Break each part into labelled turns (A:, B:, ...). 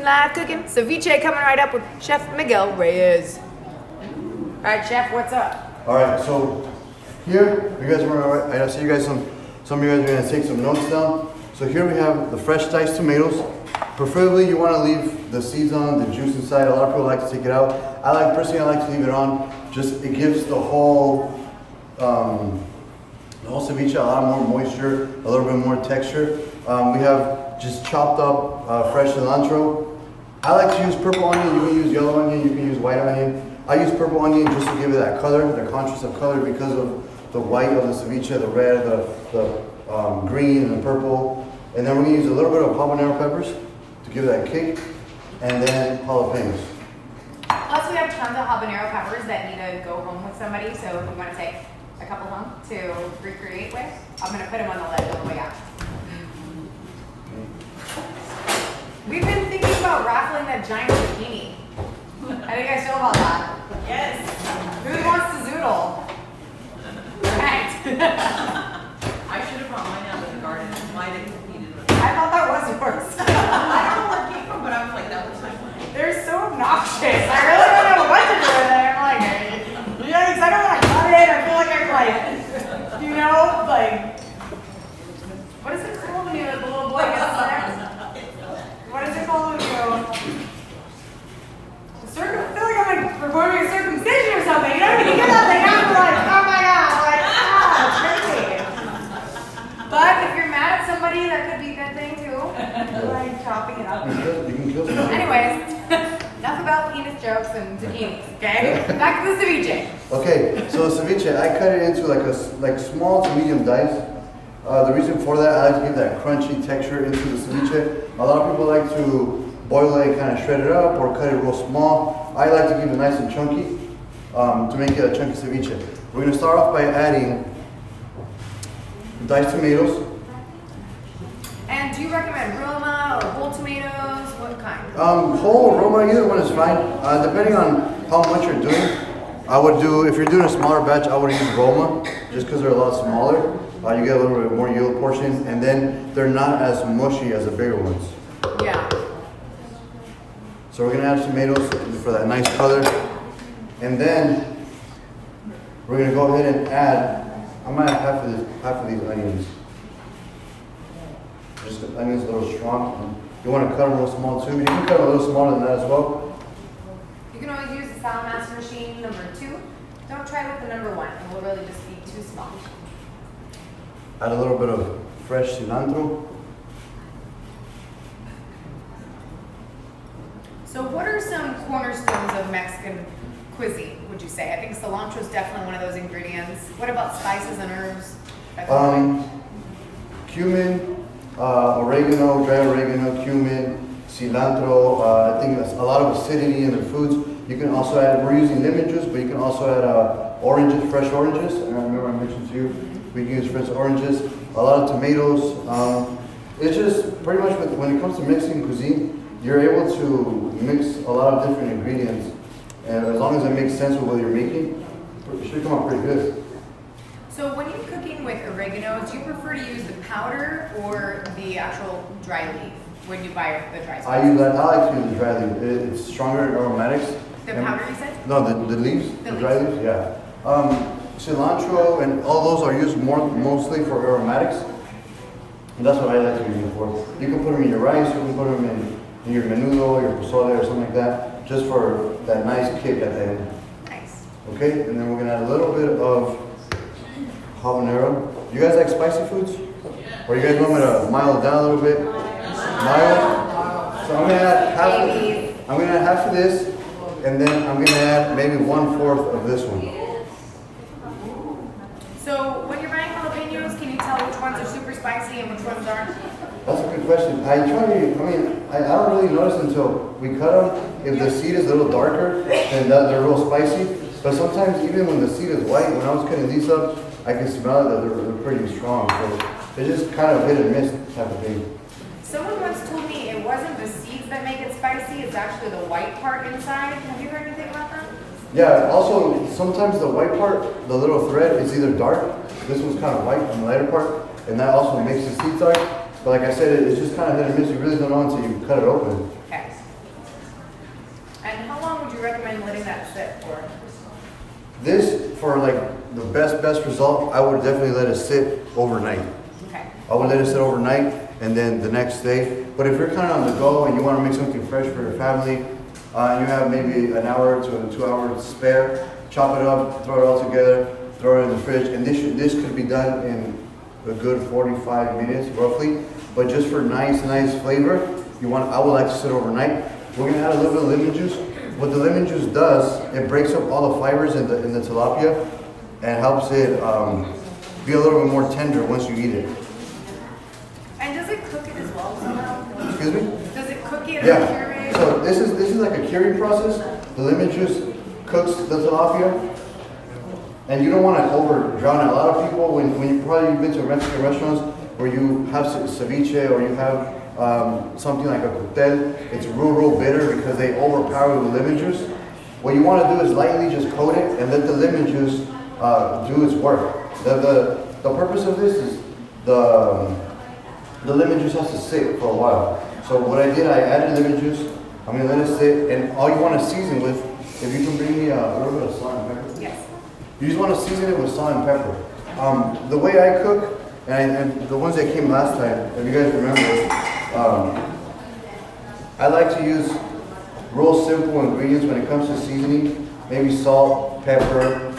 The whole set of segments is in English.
A: some live cooking. Ceviche coming right up with Chef Miguel Reyes. All right, Chef, what's up?
B: All right, so here, you guys were, I see you guys, some of you guys are gonna take some notes down. So here we have the fresh diced tomatoes. Preferably you wanna leave the seeds on, the juice inside. A lot of people like to take it out. Personally, I like to leave it on. Just, it gives the whole ceviche a lot more moisture, a little bit more texture. We have just chopped up fresh cilantro. I like to use purple onion. You can use yellow onion, you can use white onion. I use purple onion just to give it that color, the contrast of color, because of the white of the ceviche, the red, the green, and the purple. And then we're gonna use a little bit of habanero peppers to give that kick, and then jalapenos.
A: Plus, we have tons of habanero peppers that need to go home with somebody. So if you want to take a couple home to recreate with, I'm gonna put them on the lid on the way out. We've been thinking about raffling that giant zucchini. How do you guys feel about that?
C: Yes.
A: Who wants to zoodle? Right.
C: I should have brought mine out of the garden. Mine had competed with it.
A: I thought that was yours.
C: I don't know where it came from, but I was like, that looks like mine.
A: They're so obnoxious. I really don't know what to do with it. I'm like, yeah, because I don't want to cut it. I feel like I'm like, you know, like, what is it called when you the little boy gets there? What is it called when you go? I feel like I'm like performing a circumcision or something. You know, when you get that thing out, you're like, oh my god, like, it's crazy. But if you're mad at somebody, that could be a good thing too. Like chopping it up.
B: You can kill somebody.
A: Anyways, enough about penis jokes and zucchinis, okay? Back to the ceviche.
B: Okay, so the ceviche, I cut it into like small to medium dice. The reason for that, I like to give that crunchy texture into the ceviche. A lot of people like to boil it, kind of shred it up, or cut it real small. I like to keep it nice and chunky to make it a chunky ceviche. We're gonna start off by adding diced tomatoes.
A: And do you recommend Roma or whole tomatoes? What kind?
B: Whole, Roma, either one is fine. Depending on how much you're doing, I would do, if you're doing a smaller batch, I would use Roma, just because they're a lot smaller. You get a little bit more yield portion, and then they're not as mushy as the bigger ones.
A: Yeah.
B: So we're gonna add tomatoes for that nice color. And then we're gonna go ahead and add, I'm gonna add half of these onions. Just the onions a little strong. You wanna cut them real small too. You can cut them a little smaller than that as well.
A: You can always use the Salad Master Machine #2. Don't try with the #1, it will really just be too small.
B: Add a little bit of fresh cilantro.
A: So what are some cornerstones of Mexican cuisine, would you say? I think cilantro is definitely one of those ingredients. What about spices and herbs?
B: Cumin, oregano, dry oregano, cumin, cilantro. I think that's a lot of acidity in the foods. You can also add, we're using lemon juice, but you can also add oranges, fresh oranges. And I remember I mentioned to you, we can use fresh oranges, a lot of tomatoes. It's just pretty much when it comes to Mexican cuisine, you're able to mix a lot of different ingredients, and as long as it makes sense with what you're making, it should come out pretty good.
A: So when you're cooking with oregano, do you prefer to use the powder or the actual dry leaf when you buy the dry spices?
B: I like to use the dry leaf. It's stronger in aromatics.
A: The powder, you said?
B: No, the leaves, the dry leaves, yeah. Cilantro and all those are used mostly for aromatics, and that's what I like to use them for. You can put them in your rice, you can put them in your menudo, your pozole, or something like that, just for that nice kick at the end.
A: Nice.
B: Okay, and then we're gonna add a little bit of habanero. You guys like spicy foods? Or you guys want me to mild it down a little bit? Mild? So I'm gonna add half of this, and then I'm gonna add maybe 1/4 of this one.
A: So when you're buying jalapenos, can you tell which ones are super spicy and which ones aren't?
B: That's a good question. I don't really notice until we cut them. If the seed is a little darker, then they're real spicy. But sometimes even when the seed is white, when I was cutting these up, I can smell that they're pretty strong. So it's just kind of hit and miss type of thing.
A: Someone once told me it wasn't the seeds that make it spicy, it's actually the white part inside. Have you heard anything about that?
B: Yeah, also sometimes the white part, the little thread, is either dark. This one's kind of white on the lighter part, and that also makes the seeds dark. But like I said, it's just kind of hit and miss. You really don't know until you cut it open.
A: Okay. recommend letting that sit for?
B: This, for like the best result, I would definitely let it sit overnight.
A: Okay.
B: I would let it sit overnight and then the next day. But if you're kind of on the go and you want to make something fresh for your family, and you have maybe an hour to 2 hours spare, chop it up, throw it all together, throw it in the fridge, and this could be done in a good 45 minutes roughly. But just for nice flavor, I would like to sit overnight. We're gonna add a little bit of lemon juice. What the lemon juice does, it breaks up all the fibers in the tilapia and helps it be a little bit more tender once you eat it.
A: And does it cook it as well somehow?
B: Excuse me?
A: Does it cook it or
B: Yeah.
A: cure it?
B: So this is like a curing process. The lemon juice cooks the tilapia, and you don't want to over drown it. A lot of people, when you've been to Mexican restaurants where you have ceviche or you have something like a cóctel, it's real bitter because they overpower it with lemon juice. What you want to do is lightly just coat it and let the lemon juice do its work. The purpose of this is the lemon juice has to sit for a while. So what I did, I added lemon juice. I'm gonna let it sit, and all you want to season with, if you can bring me a little bit of salt and pepper.
A: Yes.
B: You just want to season it with salt and pepper. The way I cook, and the ones that came last time, if you guys remember, I like to use real simple ingredients when it comes to seasoning. Maybe salt, pepper.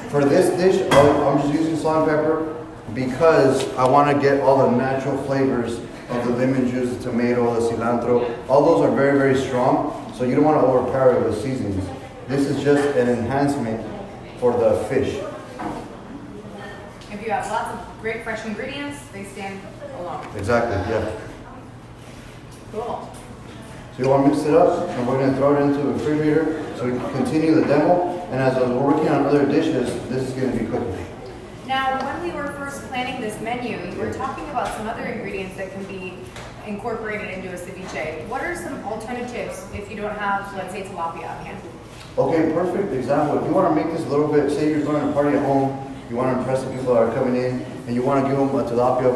B: For this dish, I'm just using salt and pepper because I want to get all the natural flavors of the lemon juice, the tomato, the cilantro. All those are very strong, so you don't want to overpower it with seasonings. This is just an enhancement for the fish.
A: If you have lots of great fresh ingredients, they stand alone.
B: Exactly, yeah.
A: Cool.
B: So you want to mix it up, and we're going to throw it into the refrigerator so we can continue the demo. And as we're working on other dishes, this is going to be cooking.
A: Now, when we were first planning this menu, you were talking about some other ingredients that can be incorporated into a ceviche. What are some alternatives if you don't have, let's say, tilapia on hand?
B: Okay, perfect example. If you want to make this a little bit, say you're throwing a party at home, you want to impress the people that are coming in, and you want to give them a tilapia,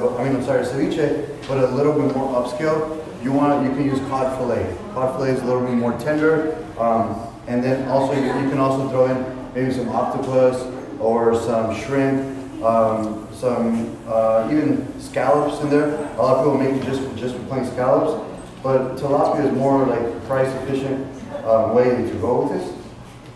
B: ceviche, but a little bit more upscale. You can use cod fillet. Cod fillet is a little bit more tender, and then also you can also throw in maybe some octopus or some shrimp, some even scallops in there. A lot of people make it just for plain scallops, but tilapia is more like price efficient way to go with this.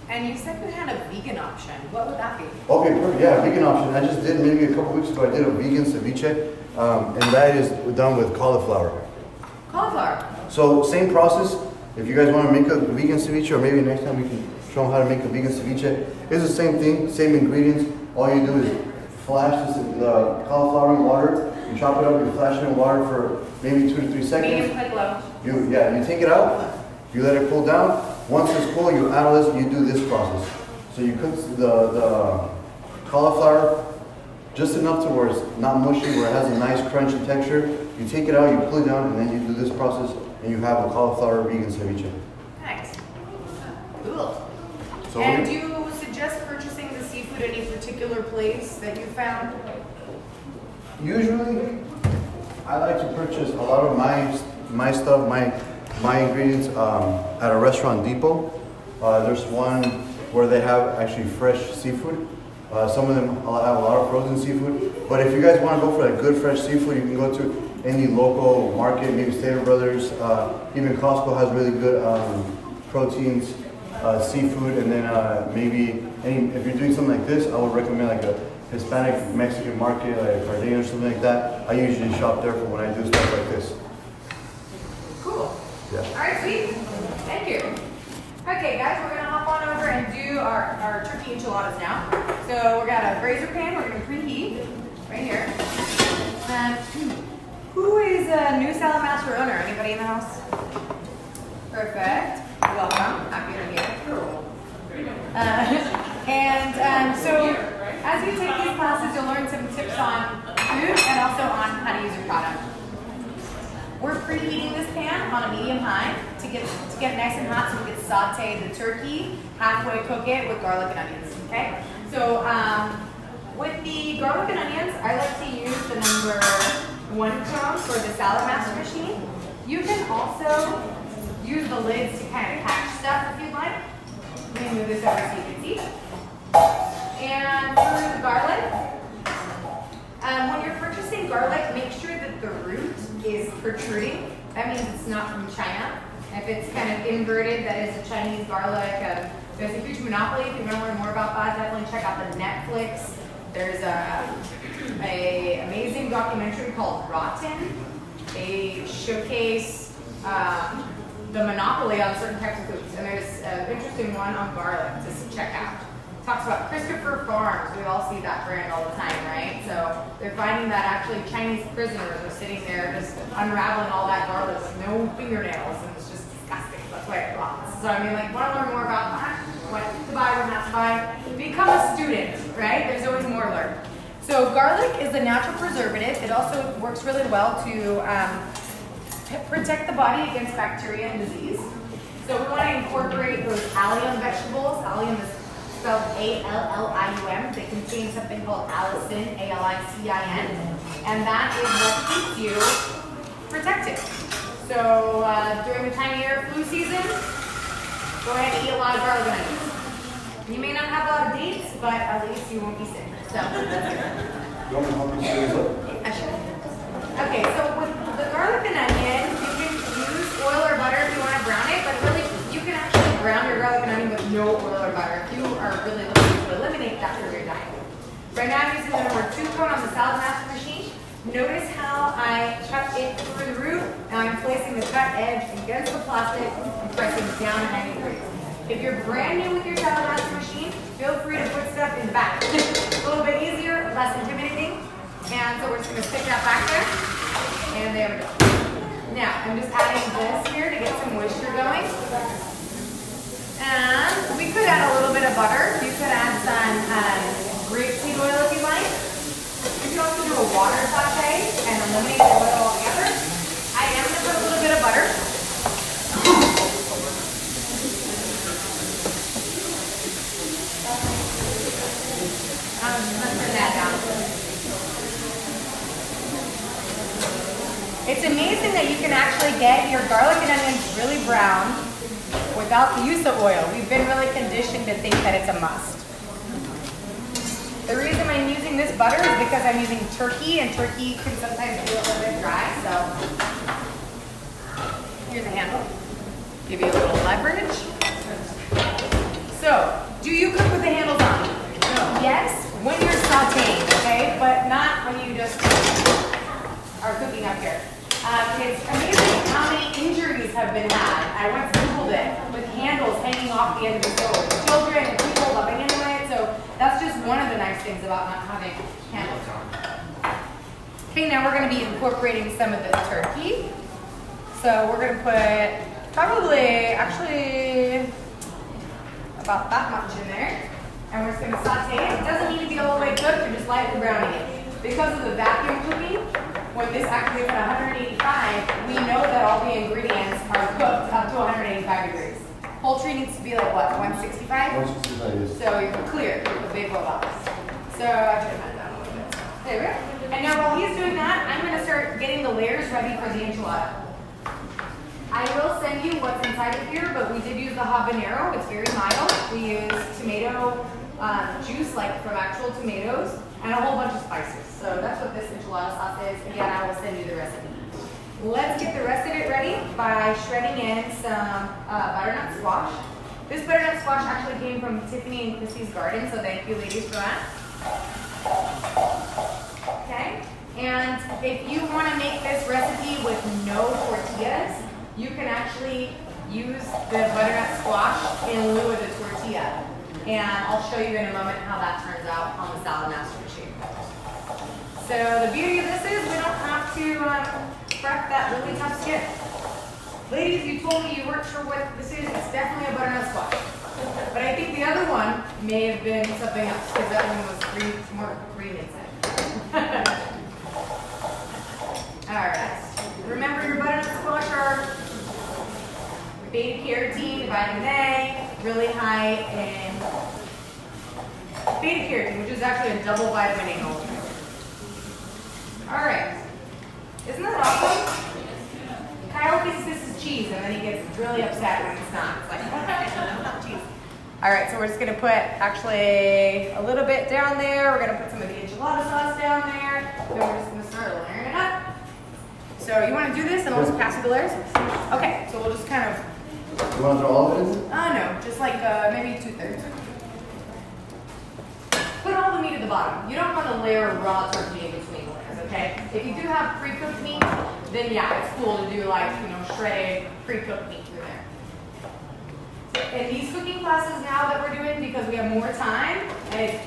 A: And you said you had a vegan option. What would that be?
B: Okay, perfect. Yeah, vegan option. I just did maybe a couple weeks ago. I did a vegan ceviche, and that is done with cauliflower.
A: Cauliflower.
B: So same process. If you guys want to make a vegan ceviche, or maybe next time we can show them how to make a vegan ceviche. It's the same thing, same ingredients. All you do is flash the cauliflower in water. You chop it up. You flash it in water for maybe 2 to 3 seconds.
A: Medium, like low.
B: You take it out. You let it cool down. Once it's cool, you add all this. You do this process. So you cook the cauliflower just enough to where it's not mushy, where it has a nice crunchy texture. You take it out, you pull it down, and then you do this process, and you have a cauliflower vegan ceviche.
A: Nice. Cool.
B: So
A: And do you suggest purchasing the seafood at any particular place that you found?
B: usually, I like to purchase a lot of my stuff, my ingredients at a restaurant depot. There's one where they have actually fresh seafood. Some of them have a lot of frozen seafood. But if you guys want to go for a good fresh seafood, you can go to any local market, maybe Stater Brothers. Even Costco has really good proteins, seafood, and then maybe if you're doing something like this, I would recommend like a Hispanic Mexican market, like Cardenas or something like that. I usually shop there for when I do stuff like this.
A: Cool.
B: Yeah.
A: All right, sweet. Thank you. Okay, guys, we're gonna hop on over and do our turkey enchiladas now. So we got a brazier pan. We're gonna preheat right here. Who is a new Salad Master owner? Anybody in the house? Perfect. Welcome. Happy to be here. So as you take these classes, you'll learn some tips on food and also on how to use your product. We're preheating this pan on a medium high to get nice and hot so we can saute the turkey, halfway cook it with garlic and onions, okay? So with the garlic and onions, I like to use the number 1 cone for the Salad Master machine. You can also use the lids to kind of catch stuff if you'd like. Let me move this over so you can see. And for the garlic, when you're purchasing garlic, make sure that the root is protruding. That means it's not from China. If it's kind of inverted, that is a Chinese garlic. There's a huge monopoly. If you want to learn more about that, definitely check out the Netflix. There's a amazing documentary called Rotten. They showcase the monopoly on certain types of foods. And there's an interesting one on garlic to check out. It talks about Christopher Farms. We all see that brand all the time, right? So they're finding that actually Chinese prisoners are sitting there just unraveling all that garlic with no fingernails, and it's just disgusting. That's why it rots. So I mean, like, want to learn more about that? What to buy, what not to buy? Become a student, right? There's always more to learn. So garlic is a natural preservative. It also works really well to protect the body against bacteria and disease. So we want to incorporate those allium vegetables. Allium is spelled A-L-L-I-U-M. They contain something called allicin, A-L-I-C-I-N, and that is what keeps you protected. So during the time of year, flu season, go ahead and eat a lot of garlic and onions. You may not have a lot of dates, but at least you won't be sick. So that's good.
B: You want me to help you squeeze up?
A: I should. Okay, so with the garlic and onion, you can use oil or butter if you want to brown it, but really you can actually brown your garlic and onion with no oil or butter if you are really looking to eliminate that from your diet. Right now I'm using the number 2 cone on the salad master machine. Notice how I cut it through the root, and I'm placing the cut edge against the plastic and pressing down at 90 degrees. If you're brand new with your salad master machine, feel free to put stuff in the back. It's a little bit easier, less intimidating. And so we're just going to stick that back there. And there we go. Now, I'm just adding this here to get some moisture going. And we could add a little bit of butter. You could add some grapeseed oil if you like. You can also do a water saute and eliminate the oil altogether. I am going to put a little bit of butter. Let's turn that down. It's amazing that you can actually get your garlic and onions really brown without the use of oil. We've been really conditioned to think that it's a must. The reason I'm using this butter is because I'm using turkey, and turkey can sometimes be a little bit dry, so here's a handle. Give you a little leverage. So, do you cook with the handles on? No. Yes, when you're sauteing, okay? But not when you just are cooking up here. It's amazing how many injuries have been had. I once Googled it with handles hanging off the end of the stove. Children and people loving into it. So that's just one of the nice things about not having handles on. Okay, now we're going to be incorporating some of the turkey. So we're going to put probably, actually, about that much in there. And we're just going to saute it. It doesn't need to be all the way cooked, you're just lightly browning it. Because of the vacuum cooking, when this activates at 185, we know that all the ingredients are cooked up to 185 degrees. Poultry needs to be like what, 165?
B: 165, yes.
A: So you're clear with the big robots. So I should have had that a little bit. There we go. And now while he's doing that, I'm going to start getting the layers ready for the enchilada. I will send you what's inside of here, but we did use the habanero. It's very mild. We used tomato juice, like from actual tomatoes, and a whole bunch of spices. So that's what this enchilada sauce is. Again, I will send you the recipe. Let's get the rest of it ready by shredding in some butternut squash. This butternut squash actually came from Tiffany and Chrissy's garden, so thank you ladies for that. Okay, and if you want to make this recipe with no tortillas, you can actually use the butternut squash in lieu of the tortilla. And I'll show you in a moment how that turns out on the Salad Master machine. So the beauty of this is we don't have to prep that really tough skin. Ladies, you told me you weren't sure what this is. It's definitely a butternut squash. But I think the other one may have been something else, because that one was green, more green inside. All right. Remember your butternut squash are beta carotene, vitamin A, really high in beta carotene, which is actually a double vitamin A molecule. All right. Isn't that awesome? Kyle thinks this is cheese, and then he gets really upset when it's not. It's like, it's not cheese. All right, so we're just gonna put actually a little bit down there. We're gonna put some of the enchilada sauce down there. Then we're just gonna start layering it up. So you wanna do this and I'll just pass you the layers? Okay, so we'll just kind of,
B: You want to throw all of it in?
A: no, just like maybe 2/3. Put all the meat at the bottom. You don't want to layer raw turkey in between layers, okay? If you do have pre-cooked meat, then yeah, it's cool to do like, shredded pre-cooked meat through there. In these cooking classes now that we're doing, because we have more time and it's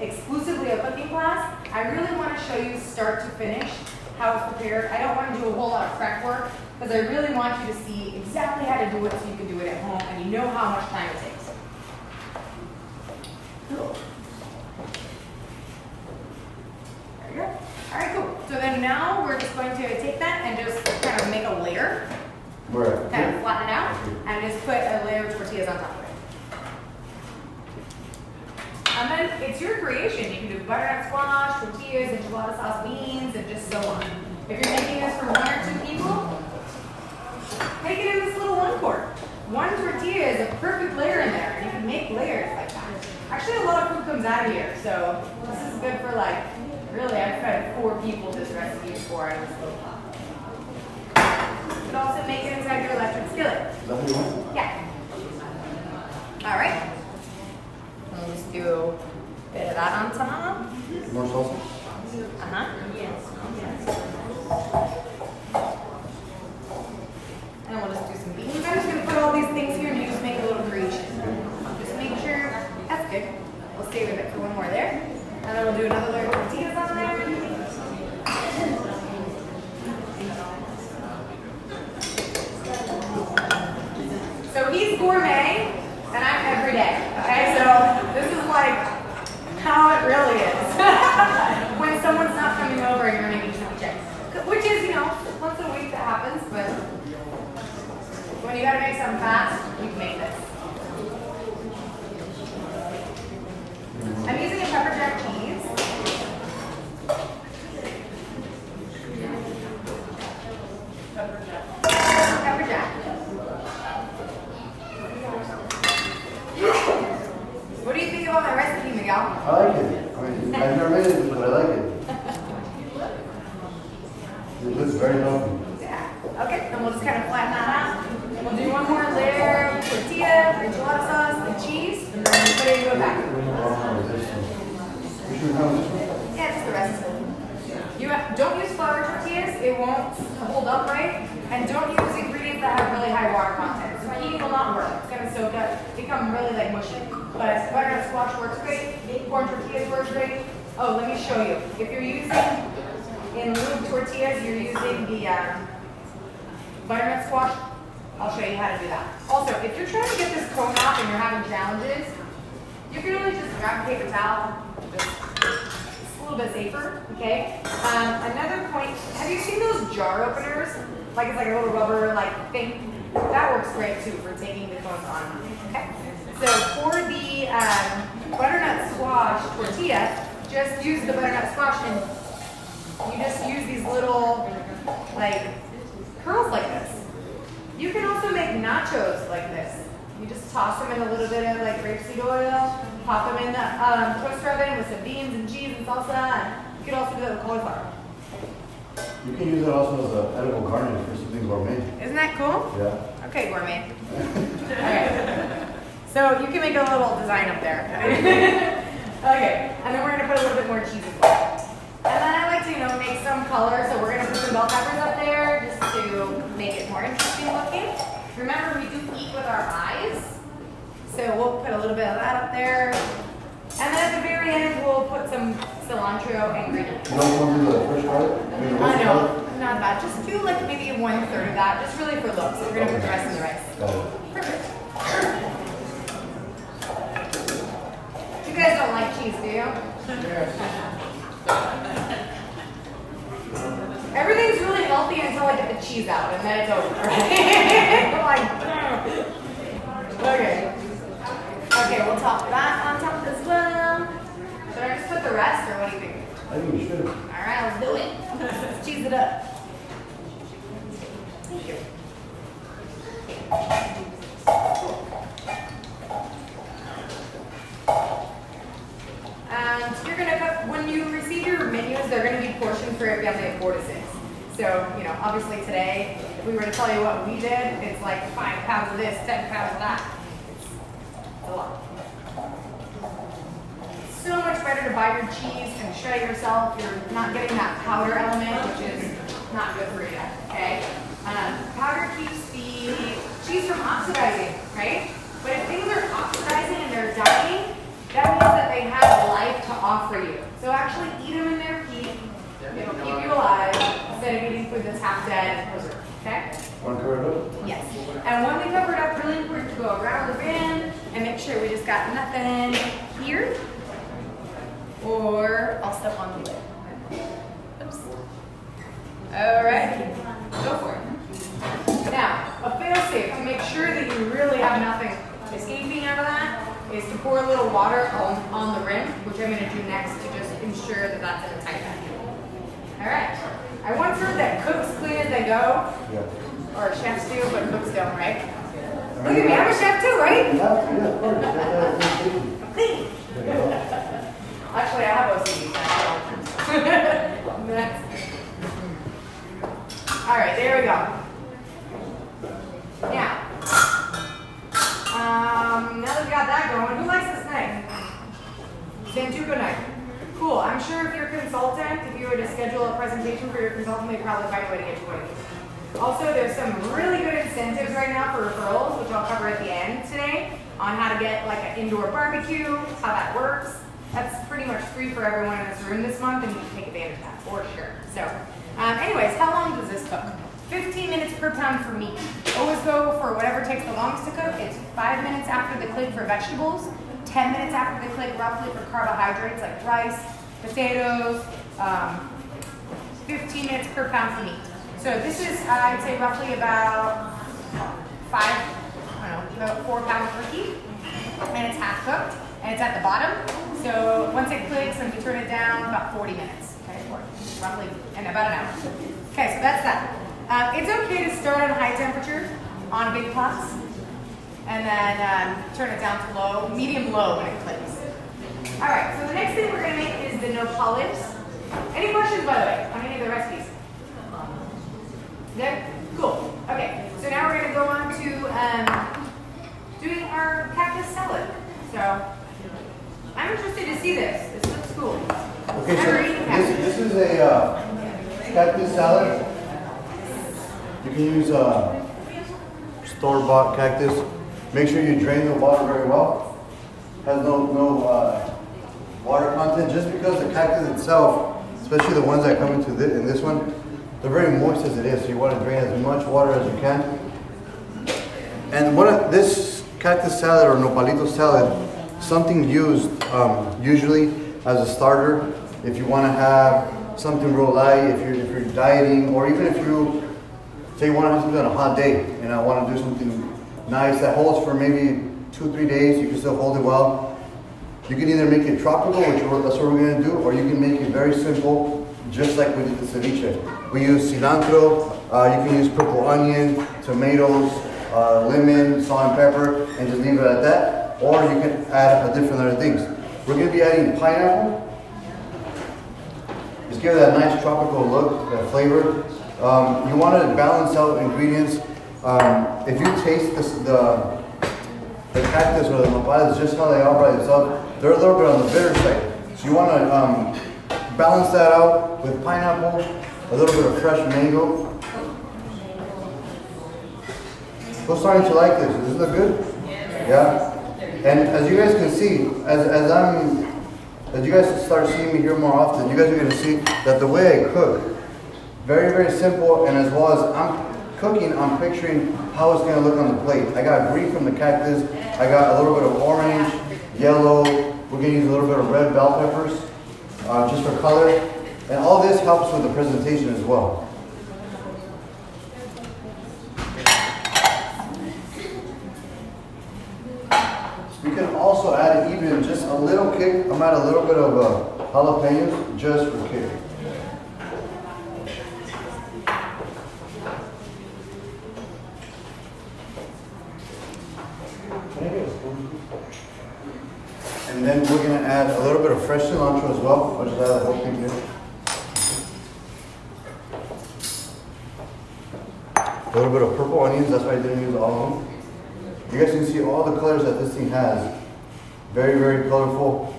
A: exclusively a cooking class, I really want to show you start to finish how it's prepared. I don't want to do a whole lot of prep work because I really want you to see exactly how to do it so you can do it at home and you know how much time it takes. Cool. There you go. All right, cool. So then now we're just going to take that and just kind of make a layer.
B: Where?
A: Kind of flatten it out and just put a layer of tortillas on top of it. And then it's your creation. You can do butternut squash, tortillas, enchilada sauce, beans, and just so on. If you're making this for 1 or 2 people, make it in this little 1 quart. 1 tortilla is a perfect layer in there, and you can make layers like that. Actually, a lot of food comes out of here, so this is good for like, really, I've fed 4 people this recipe before in this little pot. You can also make it inside your electric skillet.
B: Is that what you want?
A: Yeah. All right. We'll just do a bit of that on top.
B: More salsa?
A: Yes. And we'll just do some beans. I'm just going to put all these things here and you just make a little creation. Just make sure that's good. We'll save a bit for 1 more there. And then we'll do another layer of tortillas on there. So he's gourmet, and I'm everyday. Okay, so this is like how it really is. When someone's not coming over and you're making ceviche, which is, once a week that happens, but when you gotta make something fast, you can make this. I'm using a pepper jack cheese. Pepper jack. What do you think about my recipe, Miguel?
B: I like it. I've never made it, but I like it. It looks very healthy.
A: Yeah. Okay, then we'll just kind of flatten that out. We'll do 1 more layer of tortilla, enchilada sauce, and cheese, and then we'll put it into a bag.
B: You should have this one.
A: Yeah, just the rest. Don't use flour tortillas, it won't hold up right. And don't use ingredients that have really high water content. Zucchini will not work. It's gonna soak up, become really like mushy. But butternut squash works great, corn tortillas works great. Oh, let me show you. If you're using, in lieu of tortillas, you're using the butternut squash, I'll show you how to do that. Also, if you're trying to get this cone off and you're having challenges, you can really just grab a paper towel. It's a little bit safer, okay? Another point, have you seen those jar openers? Like it's like a little rubber thing? That works great too for taking the cones on, okay? So for the butternut squash tortilla, just use the butternut squash and you just use these little curls like this. You can also make nachos like this. You just toss them in a little bit of rapeseed oil, pop them in the toaster oven with some beans and cheese and salsa, and you can also do that with cauliflower.
B: You can use it also as an edible garnish for something gourmet.
A: Isn't that cool?
B: Yeah.
A: Okay, gourmet. Okay. So you can make a little design up there. Okay, and then we're gonna put a little bit more cheese as well. And then I like to, make some color, so we're gonna put some bell peppers up there just to make it more interesting looking. Remember, we do eat with our eyes, so we'll put a little bit of that up there. And then at the very end, we'll put some cilantro and green onions.
B: You don't want to do the fresh garlic?
A: No, not bad. Just do maybe 1/3 of that, just really for looks. We're gonna put the rest in the rice.
B: Got it.
A: Perfect. You guys don't like cheese, do you? Everything's really healthy until I get the cheese out, and then it's over, right? Okay. Okay, we'll top that on top as well. Should I just put the rest, or what do you think?
B: I think we should.
A: All right, let's do it. Let's cheese it up. Thank you. So, you know, obviously today, if we were to tell you what we did, it's like 5 pounds of this, 10 pounds of that. It's a lot. So much better to buy your cheese and shred it yourself. You're not getting that powder element, which is not good for you, okay? Powder keeps the cheese from oxidizing, right? But if things are oxidizing and they're dying, that means that they have life to offer you. So actually eat them in their peak. It'll keep you alive instead of eating food that's half dead, okay?
B: Want to cover it up?
A: Yes. And when we cover it up, really important to go around the bend and make sure we just got nothing here. Or I'll step on the lid. Oops. All right, go for it. Now, a fail-safe to make sure that you really have nothing escaping out of that is to pour a little water on the rim, which I'm going to do next to just ensure that that's in a tight bag. All right. I once heard that cooks clean as they go.
B: Yeah.
A: Or chefs do, but cooks don't, right? Look at me, I'm a chef too, right?
B: Yeah, of course.
A: I'm clean.
B: There you go.
A: Actually, I have OCD. Next. All right, there we go. Now that we got that going, who likes this knife? Santuco knife. Cool. I'm sure if you're a consultant, if you were to schedule a presentation for your consultant, they'd probably find a way to get you one of these. Also, there's some really good incentives right now for referrals, which I'll cover at the end today, on how to get like an indoor barbecue, how that works. That's pretty much free for everyone in this room this month, and you can take advantage of that for sure. So, anyways, how long does this cook? 15 minutes per pound for meat. Always go for whatever takes the longest to cook. It's 5 minutes after the click for vegetables, 10 minutes after the click roughly for carbohydrates like rice, potatoes, 15 minutes per pound for meat. So this is, I'd say, roughly about about 4 pound turkey, and it's half cooked, and it's at the bottom. So once it clicks and we turn it down, about 40 minutes, okay, roughly, and about an hour. Okay, so that's that. It's okay to start on high temperature on big pots, and then turn it down to low, medium-low when it clicks. All right, so the next thing we're gonna make is the nopales. Any questions, by the way, on any of the recipes? Good? Cool. Okay, so now we're gonna go on to doing our cactus salad. So, I'm interested to see this. This looks cool.
B: Okay,
A: Never eaten
B: so
A: cactus.
B: this is a cactus salad. You can use store-bought cactus. Make sure you drain the water very well. Has no water content. Just because the cactus itself, especially the ones that come into in this one, they're very moist as it is. So you want to drain as much water as you can. And this cactus salad or nopalito salad, something used usually as a starter. If you want to have something real light, if you're dieting, or even if you say you want to have something on a hot day and I want to do something nice that holds for maybe 2-3 days, you can still hold it well. You can either make it tropical, which that's what we're going to do, or you can make it very simple, just like we did the ceviche. We use cilantro, you can use purple onion, tomatoes, lemon, salt and pepper, and just leave it at that. Or you can add different other things. We're going to be adding pineapple. Just give it that nice tropical look, that flavor. You want to balance out ingredients. If you taste the cactus or the nopales just how they are by themselves, they're a little bit on the bitter side. So you want to balance that out with pineapple, a little bit of fresh mango. Who's starting to like this? Does this look good? Yeah. And as you guys can see, as you guys start seeing me here more often, you guys are going to see that the way I cook, very, very simple, and as well as I'm cooking, I'm picturing how it's going to look on the plate. I got green from the cactus, I got a little bit of orange, yellow, we're going to use a little bit of red bell peppers, just for color, and all this helps with the presentation as well. You can also add even just a little kick. I'm adding a little bit of jalapenos just for kick. And then we're going to add a little bit of fresh cilantro as well. I'll just add the whole thing here. little bit of purple onions, that's why I didn't use all of them. You guys can see all the colors that this thing has. Very, very colorful.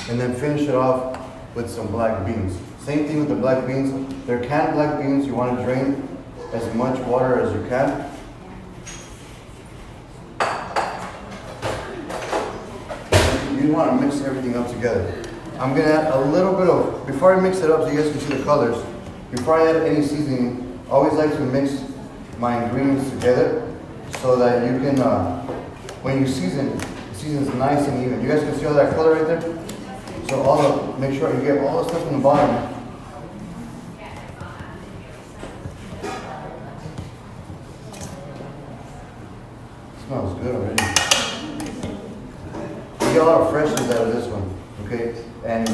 B: And then finish it off with some black beans. Same thing with the black beans. They're canned black beans. You want to drain as much water as you can. You want to mix everything up together. I'm going to add a little bit of, before I mix it up so you guys can see the colors, before I add any seasoning, I always like to mix my ingredients together so that you can, when you season, the season's nice and even. You guys can see all that color right there? So make sure you get all the stuff in the bottom. Smells good already. You get a lot of freshness out of this one, okay? And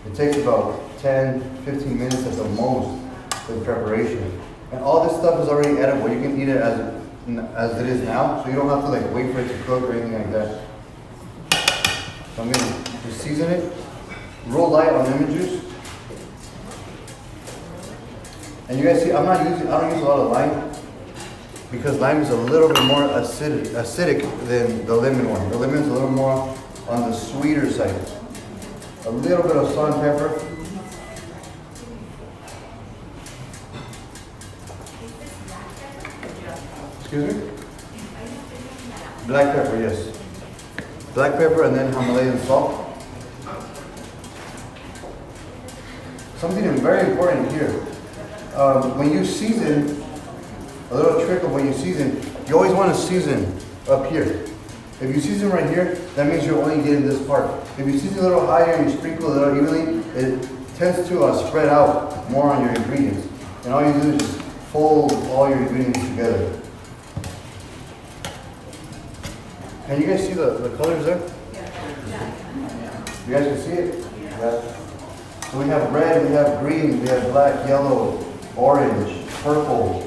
B: it takes about 10, 15 minutes at the most with preparation. And all this stuff is already edible. You can eat it as it is now, so you don't have to like wait for it to cook or anything like that. So I'm gonna just season it. Roll light on lemon juice. And you guys see, I don't use a lot of lime because lime is a little bit more acidic than the lemon one. The lemon is a little more on the sweeter side. A little bit of salt and pepper. Excuse me? Black pepper, yes. Black pepper and then Himalayan salt. Something very important here. When you season, a little trick of when you season, you always want to season up here. If you season right here, that means you're only getting this part. If you season a little higher and you sprinkle a little evenly, it tends to spread out more on your ingredients. And all you do is just fold all your ingredients together. Can you guys see the colors there? You guys can see it? Yeah. So we have red, we have green, we have black, yellow, orange, purple.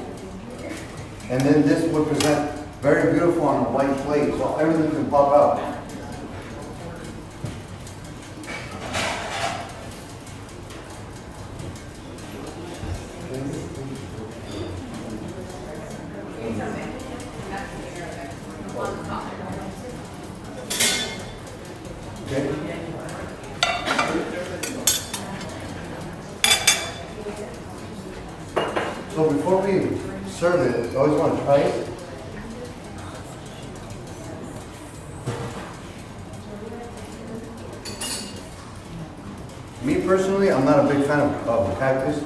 B: And then this would present very beautiful on a white plate, so everything can pop out. Okay. So before we serve it, I always want to try it. Me personally, I'm not a big fan of cactus.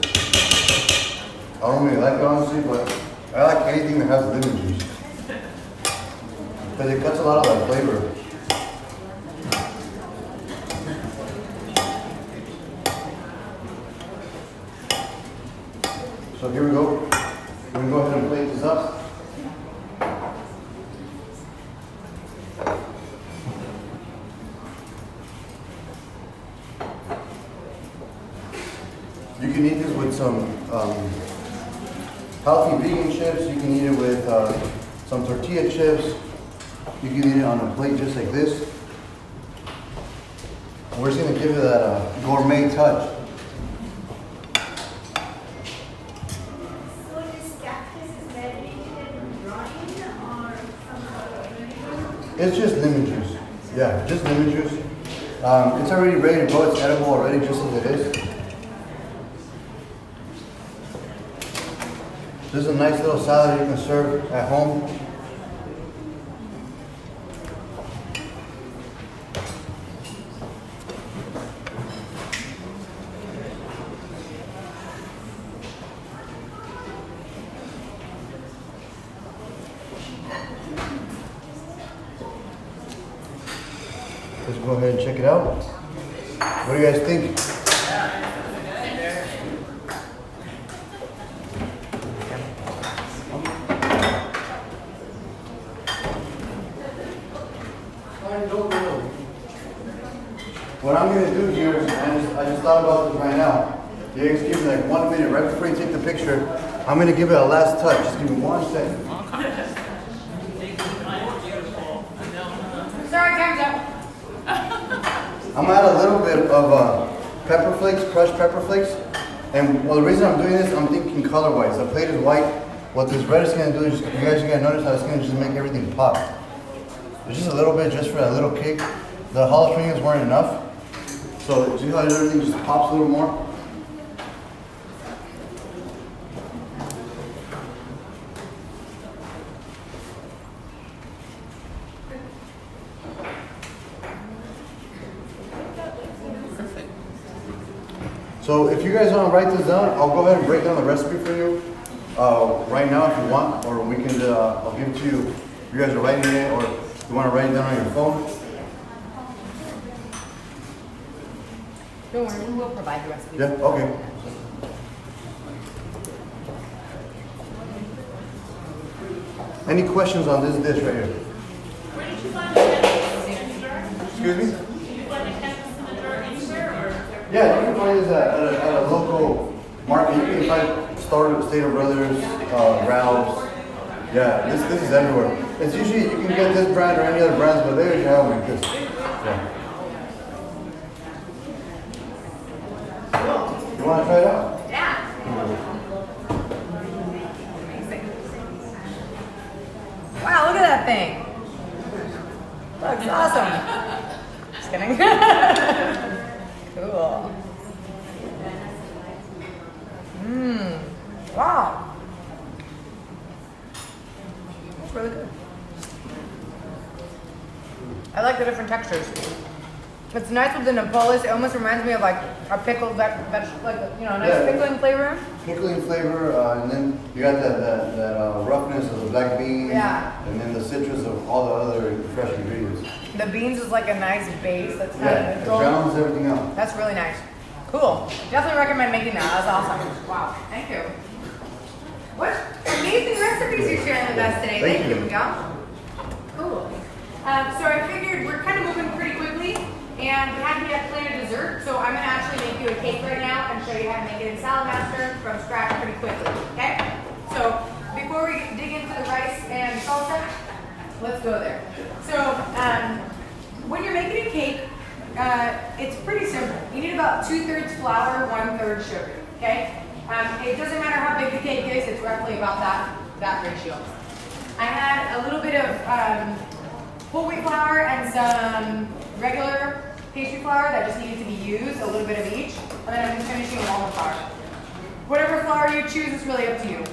B: I don't really like it honestly, but I like anything that has lemon juice. Because it cuts a lot of that flavor. So here we go. We're going to go ahead and plate this up. You can eat this with some healthy vegan chips. You can eat it with some tortilla chips. You can eat it on a plate just like this. We're just going to give it that gourmet touch. It's just lemon juice. Yeah, just lemon juice. It's already ready to go. It's edible already, just as it is. This is a nice little salad you can serve at home. Let's go ahead and check it out. What do you guys think? What I'm going to do here, I just thought about this right now. You guys give me like 1 minute right before you take the picture. I'm going to give it a last touch. Just give me 1 second.
A: Sorry, time's up.
B: I'm going to add a little bit of pepper flakes, crushed pepper flakes. And well, the reason I'm doing this, I'm thinking color-wise. The plate is white. What this red is gonna do is, you guys are gonna notice how it's gonna just make everything pop. It's just a little bit, just for that little kick. The jalapenos weren't enough. So see how everything just pops a little more? So if you guys want to write this down, I'll go ahead and break down the recipe for you right now if you want, or we can, I'll give it to you if you guys are writing it, or if you want to write it down on your phone.
A: Don't worry, we'll provide the recipe.
B: Yeah, okay. Any questions on this dish right here?
C: Where did you find the cactus in the jar?
B: Excuse me?
C: Did you find the cactus in the jar anywhere, or?
B: Yeah, you can find this at a local market. You can find Stater Brothers, Ralph's. Yeah, this is everywhere. It's usually, you can get this brand or any other brands, but they usually have them like this. Yeah. You want to try it out?
A: Yeah. Amazing. Wow, look at that thing. Looks awesome. Just kidding. Cool. Wow. That's really good. I like the different textures. It's nice with the Napolis. It almost reminds me of like a pickled vegetable, like, you know, a nice pickling flavor.
B: Pickling flavor, and then you got that roughness of the black beans.
A: Yeah.
B: And then the citrus of all the other fresh ingredients.
A: The beans is like a nice base that's kind
B: Yeah,
A: of
B: it
A: neutral.
B: balances everything out.
A: That's really nice. Cool. Definitely recommend making that. That's awesome. Wow. Thank you. What amazing recipes you're sharing with us today.
B: Thank you.
A: Miguel. Cool. So I figured we're kind of moving pretty quickly, and we had to get planned a dessert. So I'm gonna actually make you a cake right now and show you how to make it in Salad Master from scratch pretty quickly. Okay? So before we dig into the rice and salsa, let's go there. So when you're making a cake, it's pretty simple. You need about 2/3 flour, 1/3 sugar. Okay? It doesn't matter how big the cake is, it's roughly about that ratio. I had a little bit of whole wheat flour and some regular pastry flour that just needed to be used, a little bit of each, and then I'm finishing with almond flour. Whatever flour you choose is really up to you.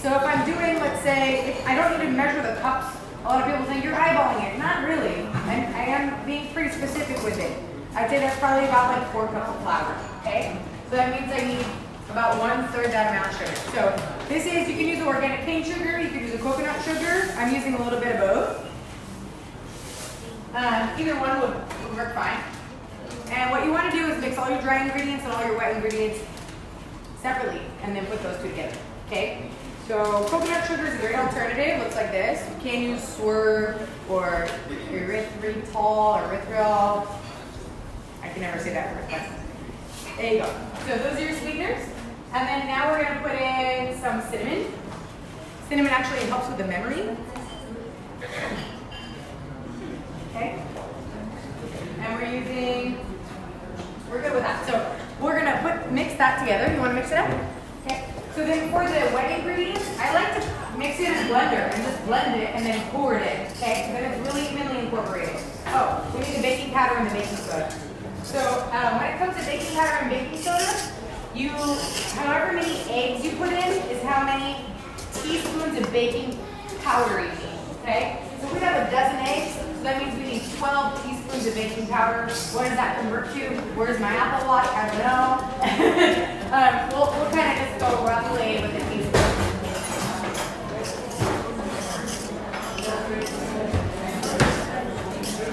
A: So if I'm doing, let's say, I don't need to measure the cups. A lot of people think you're eyeballing it. Not really. I am being pretty specific with it. I'd say that's probably about like 4 cups of flour. Okay? So that means I need about 1/3 that amount of sugar. So this is, you can use organic cane sugar, you can use a coconut sugar. I'm using a little bit of both. Either one would work fine. And what you want to do is mix all your dry ingredients and all your wet ingredients separately, and then put those two together. Okay? So coconut sugar is a great alternative. Looks like this. You can use Swerve or erythritol or erythritol. I can never say that word. There you go. So those are your sweeteners. And then now we're going to put in some cinnamon. Cinnamon actually helps with the memory. Okay? And we're good with that. So we're going to mix that together. You want to mix it up? Okay. So then for the wet ingredients, I like to mix it in a blender and just blend it and then pour it in. Okay? So then it's really evenly incorporated. Oh, we need the baking powder and the baking soda. So when it comes to baking powder and baking soda, however many eggs you put in is how many teaspoons of baking powder you need. Okay? So if we have a dozen eggs, so that means we need 12 teaspoons of baking powder. What does that convert to? Where's my Apple Watch? I don't know. We'll kind of just go roughly with the teaspoon.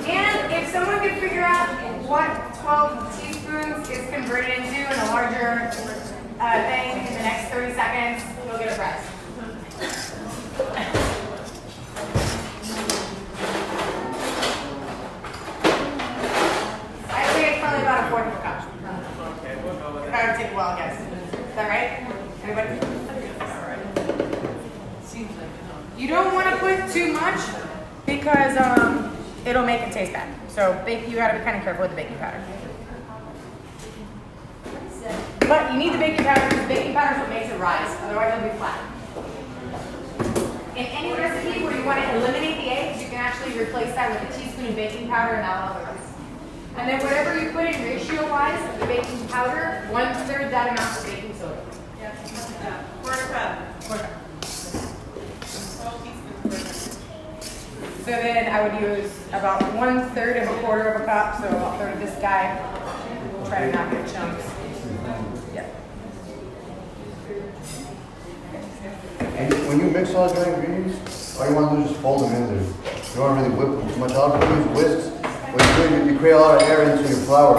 A: And if someone could figure out what 12 teaspoons is converted into in a larger thing in the next 30 seconds, you'll get a prize. I'd say it's probably about a fourth of a cup. If I would take a wild guess. Is that right? Anybody? You don't want to put too much because it'll make it taste bad. So you got to be kind of careful with the baking powder. But you need the baking powder because baking powder is what makes it rise. Otherwise it'll be flat. In any recipe where you want to eliminate the eggs, you can actually replace that with a teaspoon of baking powder and all the rest. And then whatever you put in ratio-wise of the baking powder, 1/3 that amount of baking soda.
C: Yeah, quarter cup.
A: Quarter cup.
C: 12 teaspoons.
A: So then I would use about 1/3 of a quarter of a cup, so about 1/3 of this guy. We'll try to not get chunks. Yep.
B: And when you mix all the ingredients, all you want to do is just fold them in there. You don't really whip them too much. A lot of people use whisks. When you do it, you create a lot of air into your flour.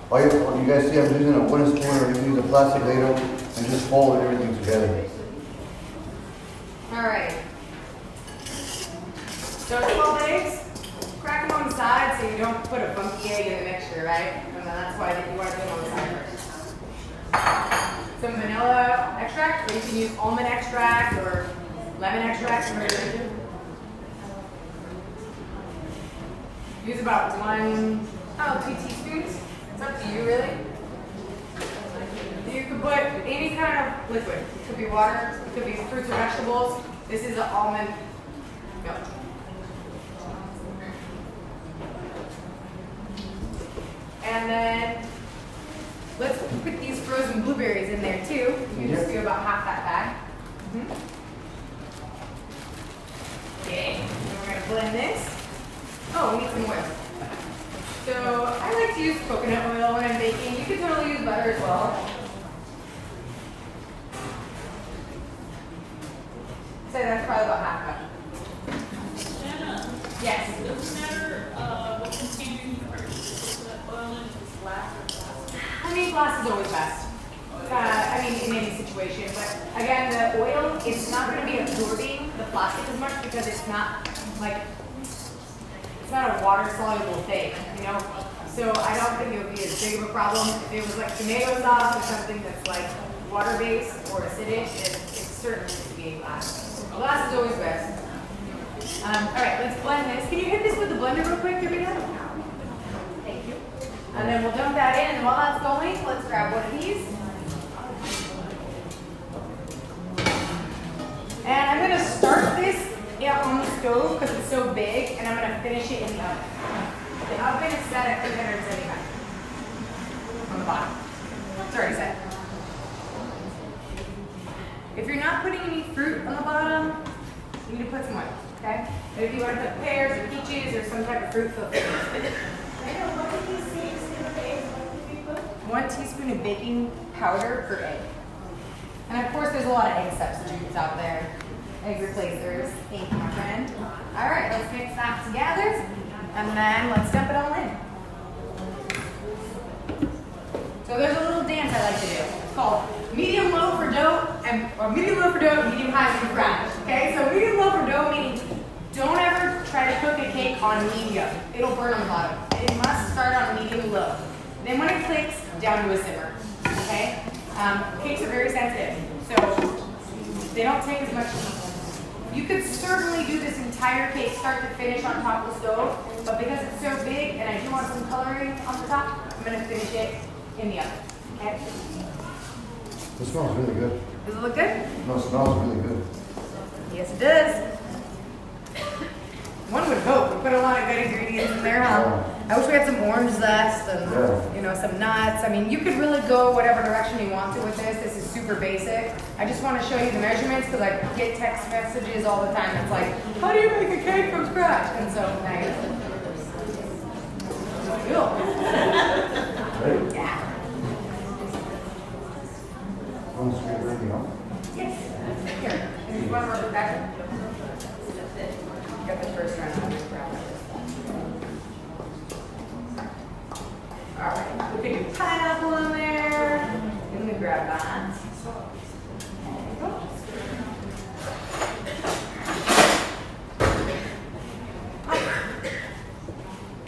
B: All you guys see, I'm using a wooden spoon or you can use a plastic ladle and just fold everything together.
A: All right. So 12 eggs, crack them on the side so you don't put a funky egg in the mixture, right? And then that's why you want to do them on the side first. Some vanilla extract, or you can use almond extract or lemon extract. Use about 2 teaspoons. It's up to you, really. You could put any kind of liquid. It could be water, it could be fruits or vegetables. This is an almond milk. And then let's put these frozen blueberries in there too. You just do about half that bag. Okay, and we're gonna blend this. Oh, we need some oil. So I like to use coconut oil when I'm baking. You could totally use butter as well. So that's probably about half a cup.
D: Anna,
A: Yes.
D: it doesn't matter what container you purchase, coconut oil in, if it's glass or plastic.
A: I mean, glass is always best. I mean, in any situation. But again, the oil, it's not going to be absorbing the plastic as much because it's not like, it's not a water soluble thing, you know? So I don't think it would be as big of a problem. If it was like tomato sauce or something that's like water-based or acidic, it certainly needs to be in glass. Glass is always best. All right, let's blend this. Can you hit this with the blender real quick, Rita? Thank you. And then we'll dump that in, and while that's going, let's grab one of these. And I'm going to start this on the stove because it's so big, and I'm going to finish it in the oven. The oven is set at 375 on the bottom. It's already set. If you're not putting any fruit on the bottom, you need to put some oil, okay? But if you want to put pears or peaches or some type of fruit, feel free. 1 teaspoon of baking powder per egg. And of course, there's a lot of egg substitutes out there. Egg replacers. Thank you, my friend. All right, let's mix that together. And then let's dump it all in. So there's a little dance I like to do. It's called medium low for dough, or medium low for dough, medium high for fries. Okay, so medium low for dough meaning don't ever try to cook a cake on medium. It'll burn on the bottom. It must start on medium low. Then when it clicks, down to a simmer. Okay? Cakes are very sensitive, so they don't take as much. You could certainly do this entire cake start to finish on top of the stove, but because it's so big and I do want some coloring on the top, I'm going to finish it in the oven. Okay?
B: It smells really good.
A: Does it look good?
B: No, it smells really good.
A: Yes, it does. One would hope. We put a lot of good ingredients in there, huh? I wish we had some orange zest and you know, some nuts. I mean, you could really go whatever direction you want to with this. This is super basic. I just want to show you the measurements because I get text messages all the time. It's like, how do you make a cake from scratch? And so now you cool.
B: Right?
A: Yeah.
B: Want to scrape everything off?
A: Yes. Here. And you want to rub it back? Got the first round. All right, we'll put your pineapple in there. I'm gonna grab that.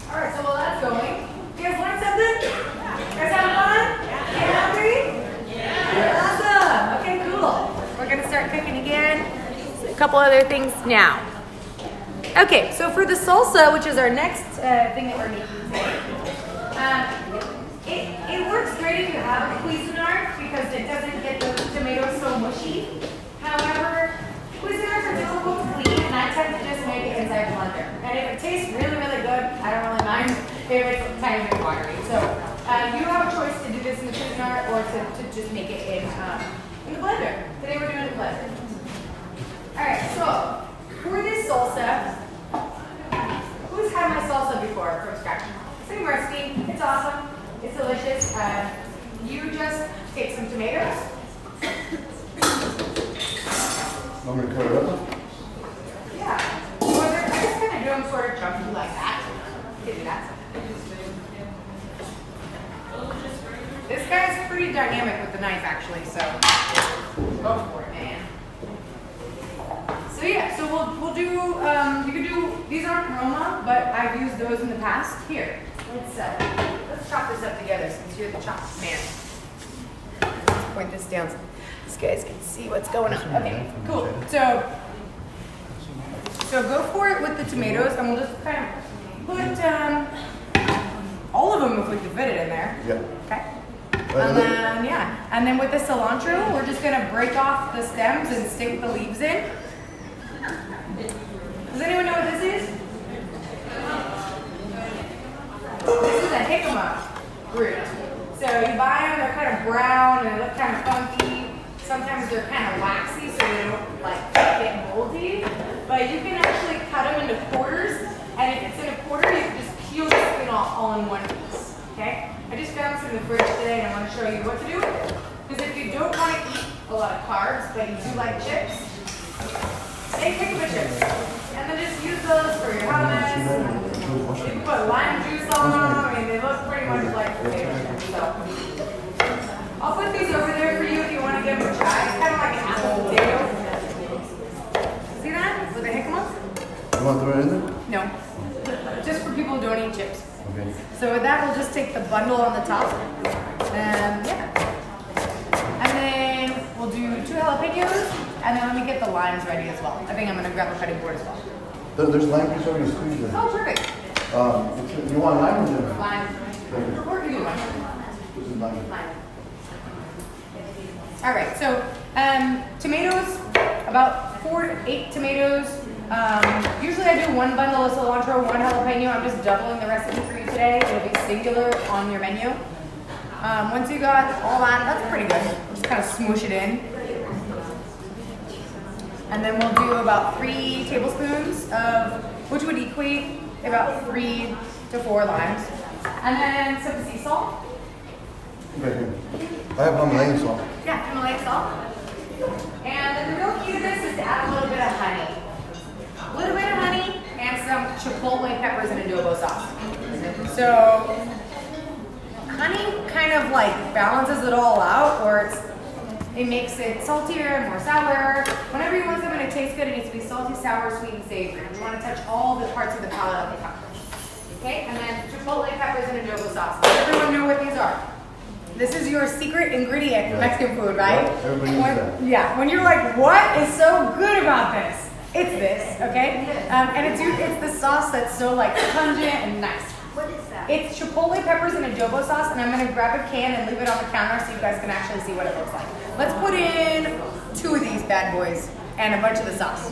A: All right, so while that's going, you guys learn something? You guys having fun? You happy? Yeah. Awesome. Okay, cool. We're gonna start cooking again. A couple other things now. Okay, so for the salsa, which is our next thing that we're making today, it works great if you have a Cuisinart because it doesn't get the tomatoes so mushy. However, Cuisinarts are difficult to clean, and I tend to just make it inside the blender. And if it tastes really, really good, I don't really mind if it's a tiny bit watery. So you have a choice to do this in the Cuisinart or to just make it in the blender. Today we're doing the blender. All right, so for this salsa, who's had my salsa before from scratch? Same recipe. It's awesome. It's delicious. You just take some tomatoes.
B: Want me to cut it up?
A: Yeah. Or I just kind of do them sort of chunky like that. You can do that. This guy's pretty dynamic with the knife, actually, so go for it, man. So yeah, so we'll do, you can do, these aren't Roma, but I've used those in the past. Here, let's chop this up together since you're the chop man. Let's point this down so these guys can see what's going on. Okay, cool. So go for it with the tomatoes, and we'll just kind of put all of them if we can fit it in there.
B: Yeah.
A: Okay. And then, yeah. And then with the cilantro, we're just gonna break off the stems and stick the leaves in. Does anyone know what this is? This is a jicama root. So you buy them, they're kind of brown and they look kind of funky. Sometimes they're kind of waxy so they don't like get moldy. But you can actually cut them into quarters, and if it's in a quarter, you can just peel the skin off all in one piece. Okay? I just found some in the fridge today and I want to show you what to do with it. Because if you don't want to eat a lot of carbs, but you do like chips, take pickle chips. And then just use those for your hummus. You can put lime juice on them. I mean, they look pretty much like potato chips. So I'll put these over there for you if you want to give them a try. It's kind of like an apple potato. See that? With a jicama?
B: You want to throw it in there?
A: No. Just for people who don't eat chips.
B: Okay.
A: So with that, we'll just take the bundle on the top, and yeah. And then we'll do 2 jalapenos, and then let me get the limes ready as well. I think I'm gonna grab a cutting board as well.
B: There's lime juice already squeezed in.
A: Oh, perfect.
B: You want lime or ginger?
A: Lime. Or give me one.
B: This is lime.
A: Lime. All right, so tomatoes, about 4 to 8 tomatoes. Usually I do 1 bundle of cilantro, 1 jalapeno. I'm just doubling the recipe for you today. It'll be singular on your menu. Once you got all that, that's pretty good. Just kind of smoosh it in. And then we'll do about 3 tablespoons of, which would equate about 3 to 4 limes. And then some sea salt.
B: Right here. I have Himalayan salt.
A: Yeah, Himalayan salt. And then the real key to this is to add a little bit of honey. A little bit of honey and some chipotle peppers and adobo sauce. So honey kind of like balances it all out, or it makes it saltier and more sour. Whenever you want something to taste good, it needs to be salty, sour, sweet, and savory. You want to touch all the parts of the palate of the peppers. Okay, and then chipotle peppers and adobo sauce. Does everyone know what these are? This is your secret ingredient for Mexican food, right?
B: Yeah, everybody knows that.
A: Yeah, when you're like, what is so good about this? It's this, okay? And it's the sauce that's so like pungent and nice.
E: What is that?
A: It's chipotle peppers and adobo sauce, and I'm gonna grab a can and leave it on the counter so you guys can actually see what it looks like. Let's put in 2 of these bad boys and a bunch of the sauce.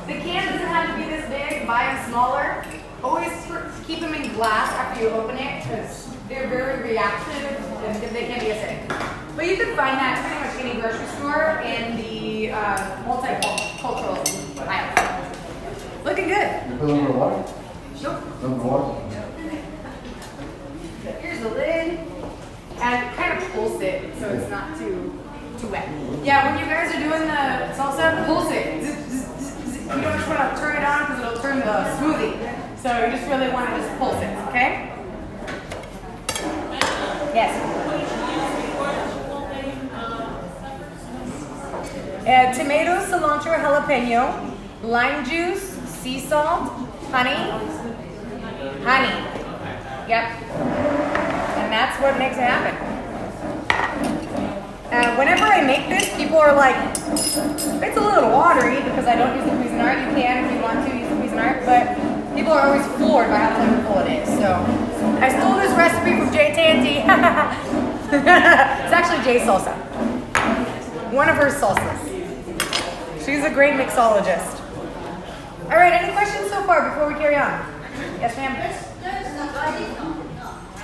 A: The can doesn't have to be this big, buy them smaller. Always keep them in glass after you open it because they're very reactive and they can be acidic. But you can find that pretty much any grocery store in the multicultural aisle. Looking good.
B: You put a little bit of water?
A: Nope.
B: A little bit of water?
A: Here's the lid. And kind of pulse it so it's not too wet. Yeah, when you guys are doing the salsa, pulse it. You don't just want to turn it on because it'll turn the smoothie. So you just really want to just pulse it, okay? Yes. Tomatoes, cilantro, jalapeno, lime juice, sea salt, honey. Yep. And that's what makes it happen. Whenever I make this, people are like, it's a little watery because I don't use the Cuisinart. You can if you want to use the Cuisinart, but people are always floored by how flavorful it is. So I stole this recipe from Jay Tandy. It's actually Jay's salsa. One of her salsas. She's a great mixologist. All right, any questions so far before we carry on? Yes, ma'am.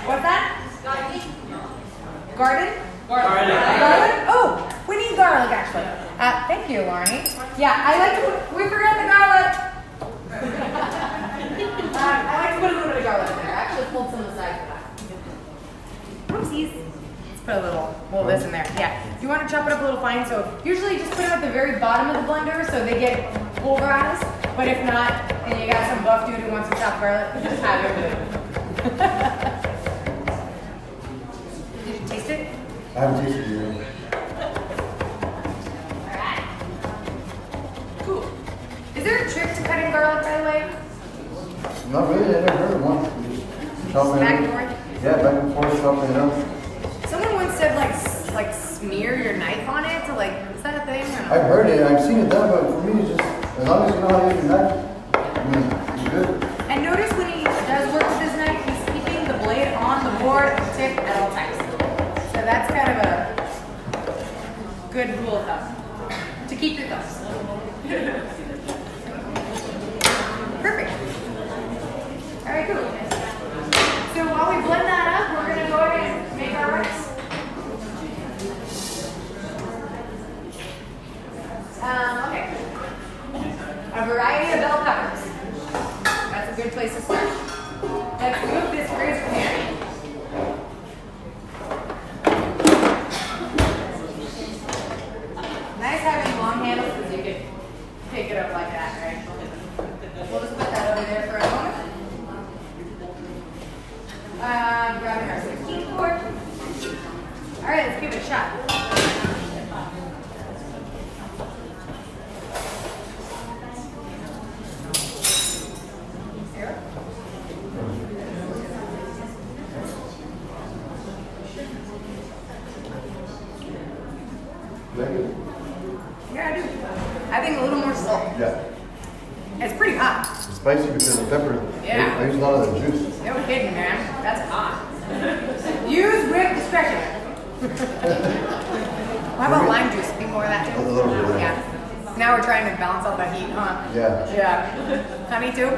A: What's that? Garden? Garlic? Oh, we need garlic actually. Thank you, Larnie. Yeah, I like to put, we forgot the garlic. I like to put a little bit of garlic in there. I actually pulled some aside for that. Oopsies. Let's put a little this in there. Yeah. Do you want to chop it up a little fine? So usually just put them at the very bottom of the blender so they get pulverized. But if not, and you got some buff dude who wants some chopped garlic, just have it. Did you taste it?
B: I haven't tasted it yet.
A: Alright. Cool. Is there a trick to cutting garlic, by the way?
B: Not really, I never heard of one. Just chopping it
A: Back
B: up.
A: and forth?
B: Yeah, back and forth, chopping it up.
A: Someone once said like smear your knife on it to like, is that a thing or not?
B: I've heard it, I've seen it done, but for me, it's just, as long as you know how to use your knife, you're good.
A: And notice when he does work with his knife, he's keeping the blade on the board tip at all times. So that's kind of a good rule of thumb. To keep your thumbs. Perfect. All right, cool. So while we blend that up, we're going to go ahead and make our rice. Okay. A variety of bell peppers. That's a good place to start. Let's move this grease from here. Nice having long handles because you can pick it up like that, right? We'll just put that over there for a moment. Grabbing our 16 cord. All right, let's give it a shot.
B: Like it?
A: Yeah, I do. I think a little more salt.
B: Yeah.
A: It's pretty hot.
B: It's spicy because of pepper.
A: Yeah.
B: I use a lot of the juice.
A: No kidding, man. That's hot. Use with discretion. How about lime juice? Think more of that too?
B: A little bit of that.
A: Yeah. Now we're trying to balance out the heat, huh?
B: Yeah.
A: Yeah. Honey too?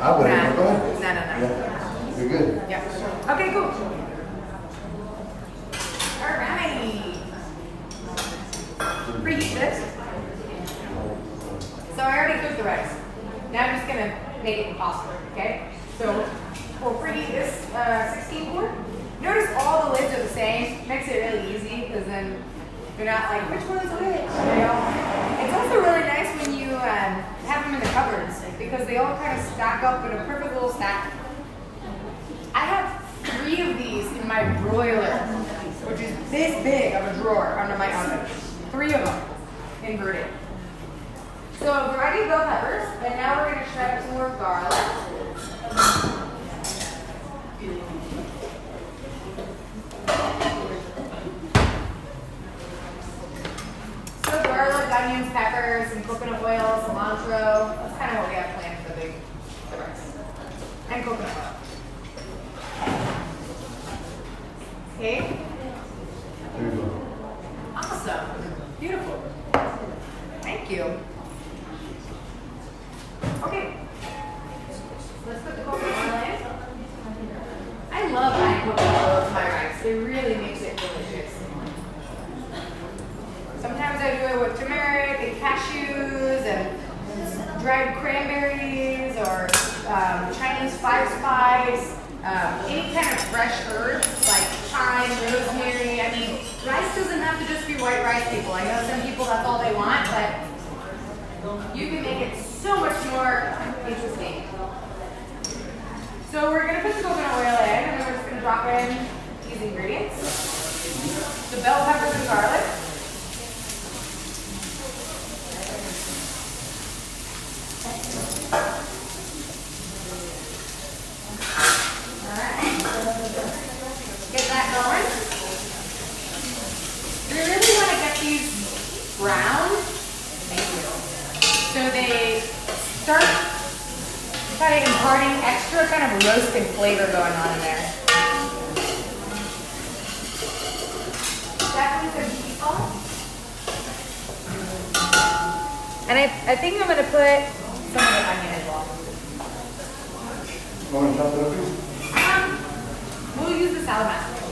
B: I would.
A: Nah.
B: Go ahead.
A: No.
B: Yeah. You're good.
A: Yeah. Okay, cool. All right. Preheat this. So I already cooked the rice. Now I'm just gonna make it impossible, okay? So we'll preheat this 16 quart. Notice all the lids are the same. Makes it really easy because then you're not like, which one's which? You know? It's also really nice when you have them in the cupboards because they all kind of stack up in a perfect little stack. I have 3 of these in my broiler, which is this big of a drawer under my oven. 3 of them inverted. So a variety of bell peppers, and now we're going to shred up some more garlic. So garlic, onions, peppers, some coconut oil, cilantro. That's kind of what we have planned for the rice. And coconut oil. Okay.
B: There you go.
A: Awesome. Beautiful. Thank you. Okay. Let's put the coconut oil in. I love adding coconut oil to my rice. It really makes it delicious. Sometimes I do it with turmeric and cashews and dried cranberries or Chinese 5-spice. Any kind of fresh herbs like thyme, rosemary. I mean, rice doesn't have to just be white rice, people. I know some people that's all they want, but you can make it so much more interesting. So we're going to put the coconut oil in, and then we're just going to drop in these ingredients. The bell peppers and garlic. Get that going. You're kind of imparting extra kind of roasted flavor going on in there. Definitely some sea salt. And I think I'm gonna put some of the onion as well.
B: You want to chop it up?
A: We'll use the salad master.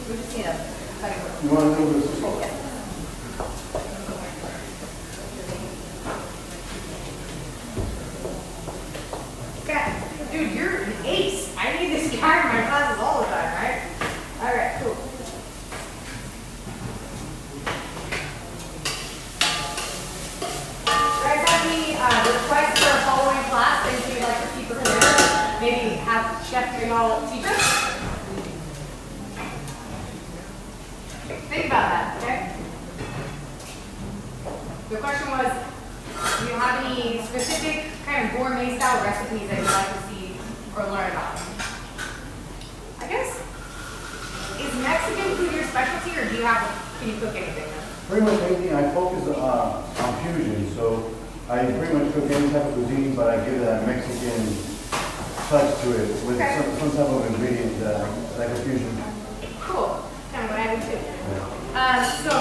A: We just need a cutting board.
B: You want to do this?
A: Yeah. Okay, dude, you're an ace. I need this guy in my classes all the time, right? All right, cool. You guys have any requests for a following class? Things you'd like to see prepared? Maybe have Chef y'all teach us? Think about that, okay? The question was, do you have any specific kind of gourmet style recipes that you'd like to see or learn about? I guess, is Mexican food your specialty, or do you have, can you cook anything?
B: Pretty much anything. I focus on fusion, so I pretty much cook any type of cuisine, but I give that Mexican touch to it with some type of ingredient, like a fusion.
A: Cool. Kind of what I would do. So,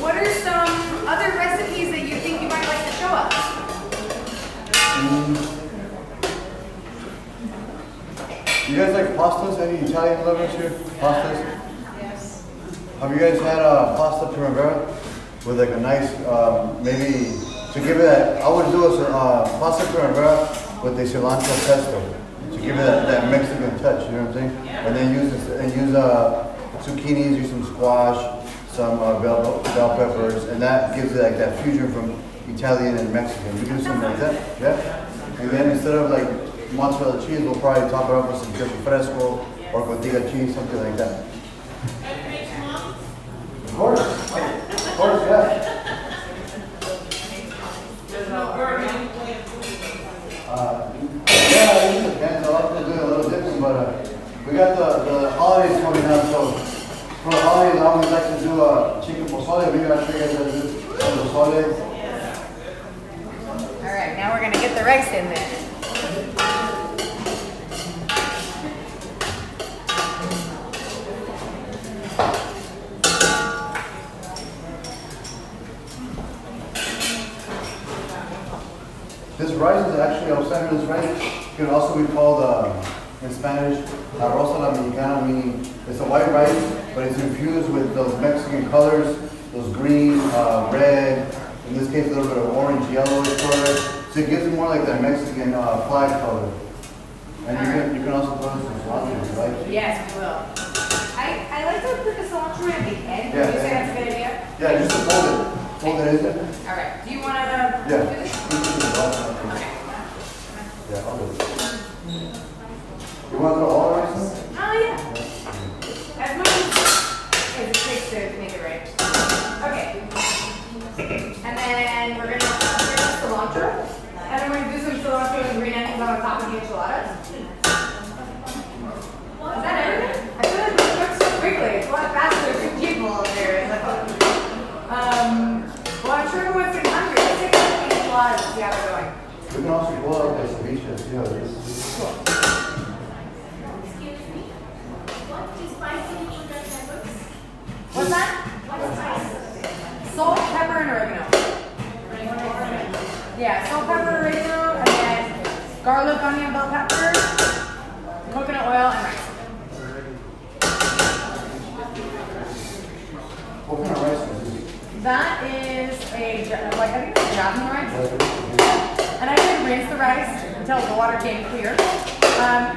A: what are some other recipes that you think you might like to show us?
B: You guys like pastas? Any Italian lovers here? Pastas?
A: Yes.
B: Have you guys had pasta primavera with like a nice, maybe to give it that? I would do a pasta primavera with the cilantro pesto to give it that Mexican touch. You know what I'm saying? And then use zucchinis, use some squash, some bell peppers, and that gives it like that fusion from Italian and Mexican. We do something like that, yeah? And then instead of like mozzarella cheese, we'll probably top it up with some queso fresco or cotija cheese, something like that. Of course, yeah. Yeah, it depends. A lot of people do it a little different, but we got the holidays coming up, so for the holidays, I always like to do chicken pozole. Maybe I'll show you guys how to do some pozole.
A: All right, now we're gonna get the rice in there.
B: This rice is actually, I was saying this rice, it can also be called, in Spanish, arroz a la mexicana, meaning it's a white rice, but it's infused with those Mexican colors, those green, red, in this case a little bit of orange, yellowish color. So it gives it more like that Mexican flag color. And you can also put some cilantro, right?
A: Yes, we will. I like to put the cilantro at the end.
B: Yeah,
A: Would you say
B: yeah.
A: that's a good idea?
B: Yeah, just to fold it. Fold it, isn't it?
A: All right. Do you want to do
B: Yeah.
A: this? Okay.
B: Yeah, I'll do it. You want to throw all the rice in?
A: Oh, yeah. As much as it takes to make it right. Okay. And then we're going to do some cilantro. And then we're going to do some cilantro and green onions on top of the enchiladas. Is that everything? I feel like we cooked so quickly. It's a lot faster for people up there. Well, I'm sure everyone's getting hungry. Let's take a look at the enchiladas and see how they're going.
B: We can also boil up the ceviche and see how it is.
D: Excuse me? What is spicy in the peppers?
A: What's that?
D: What is spicy?
A: Salt, pepper, and oregano. Yeah, salt, pepper, oregano, and then garlic, onion, bell pepper, coconut oil, and rice.
B: What kind of rice is this?
A: That is I think it's jasmine rice. And I did rinse the rice until the water came clear.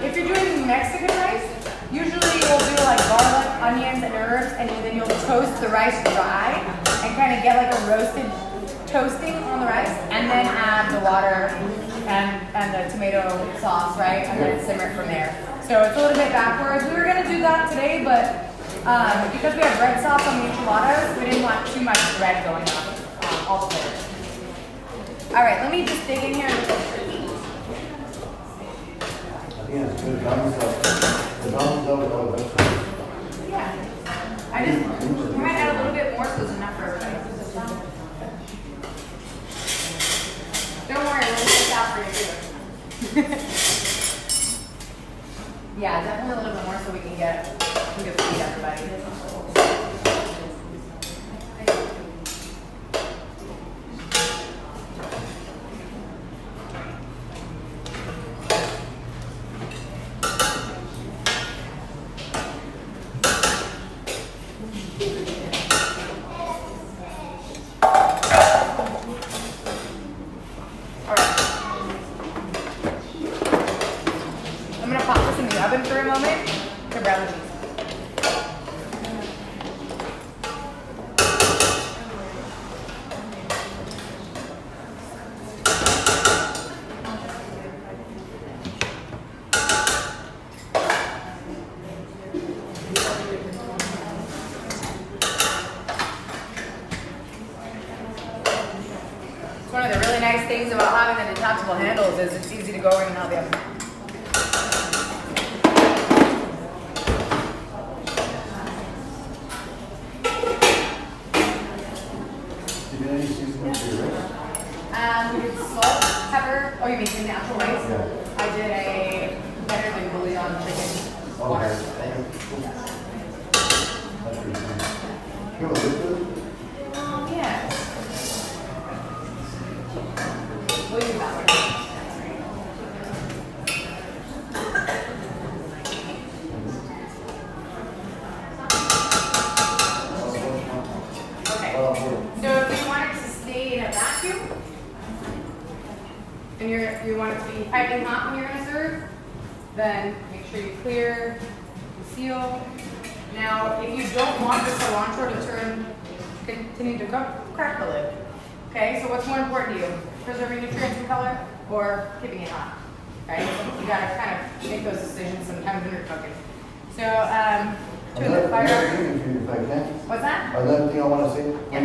A: If you're doing Mexican rice, usually you'll do like garlic, onions, and herbs, and then you'll toast the rice dry and kind of get like a roasted toasting on the rice, and then add the water and the tomato sauce, right? And then simmer it from there. So it's a little bit backwards. We were gonna do that today, but because we have red sauce on the enchiladas, we didn't want too much red going on all the flavors. All right, let me just dig in here and look at the meat.
B: I think it's good. The balance out with all the vegetables.
A: Yeah. We might add a little bit more so it's enough for everybody. Don't worry, we'll take out for you too. Yeah, definitely a little bit more so we can feed everybody. I'm gonna pop this in the oven for a moment to brown the cheese. One of the really nice things about having the detachable handles is it's easy to go in and out the oven. We did salt, pepper. Oh, you mean in the actual rice?
B: Yeah.
A: I did a better than bouillon chicken water.
B: That's pretty nice. You want to lift it?
A: Yes. We'll use that one. Okay. So if you want it to stay in a vacuum, and you want it to be piping hot when you're going to serve, then make sure you clear the seal. Now, if you don't want the cilantro to continue to cook, crack the lid. Okay, so what's more important to you? Preserving nutrients and color or keeping it hot? Right? You gotta kind of make those decisions sometimes when you're cooking. So, turn the fire up.
B: If I can.
A: What's that?
B: Another thing I want to say,
A: Yes.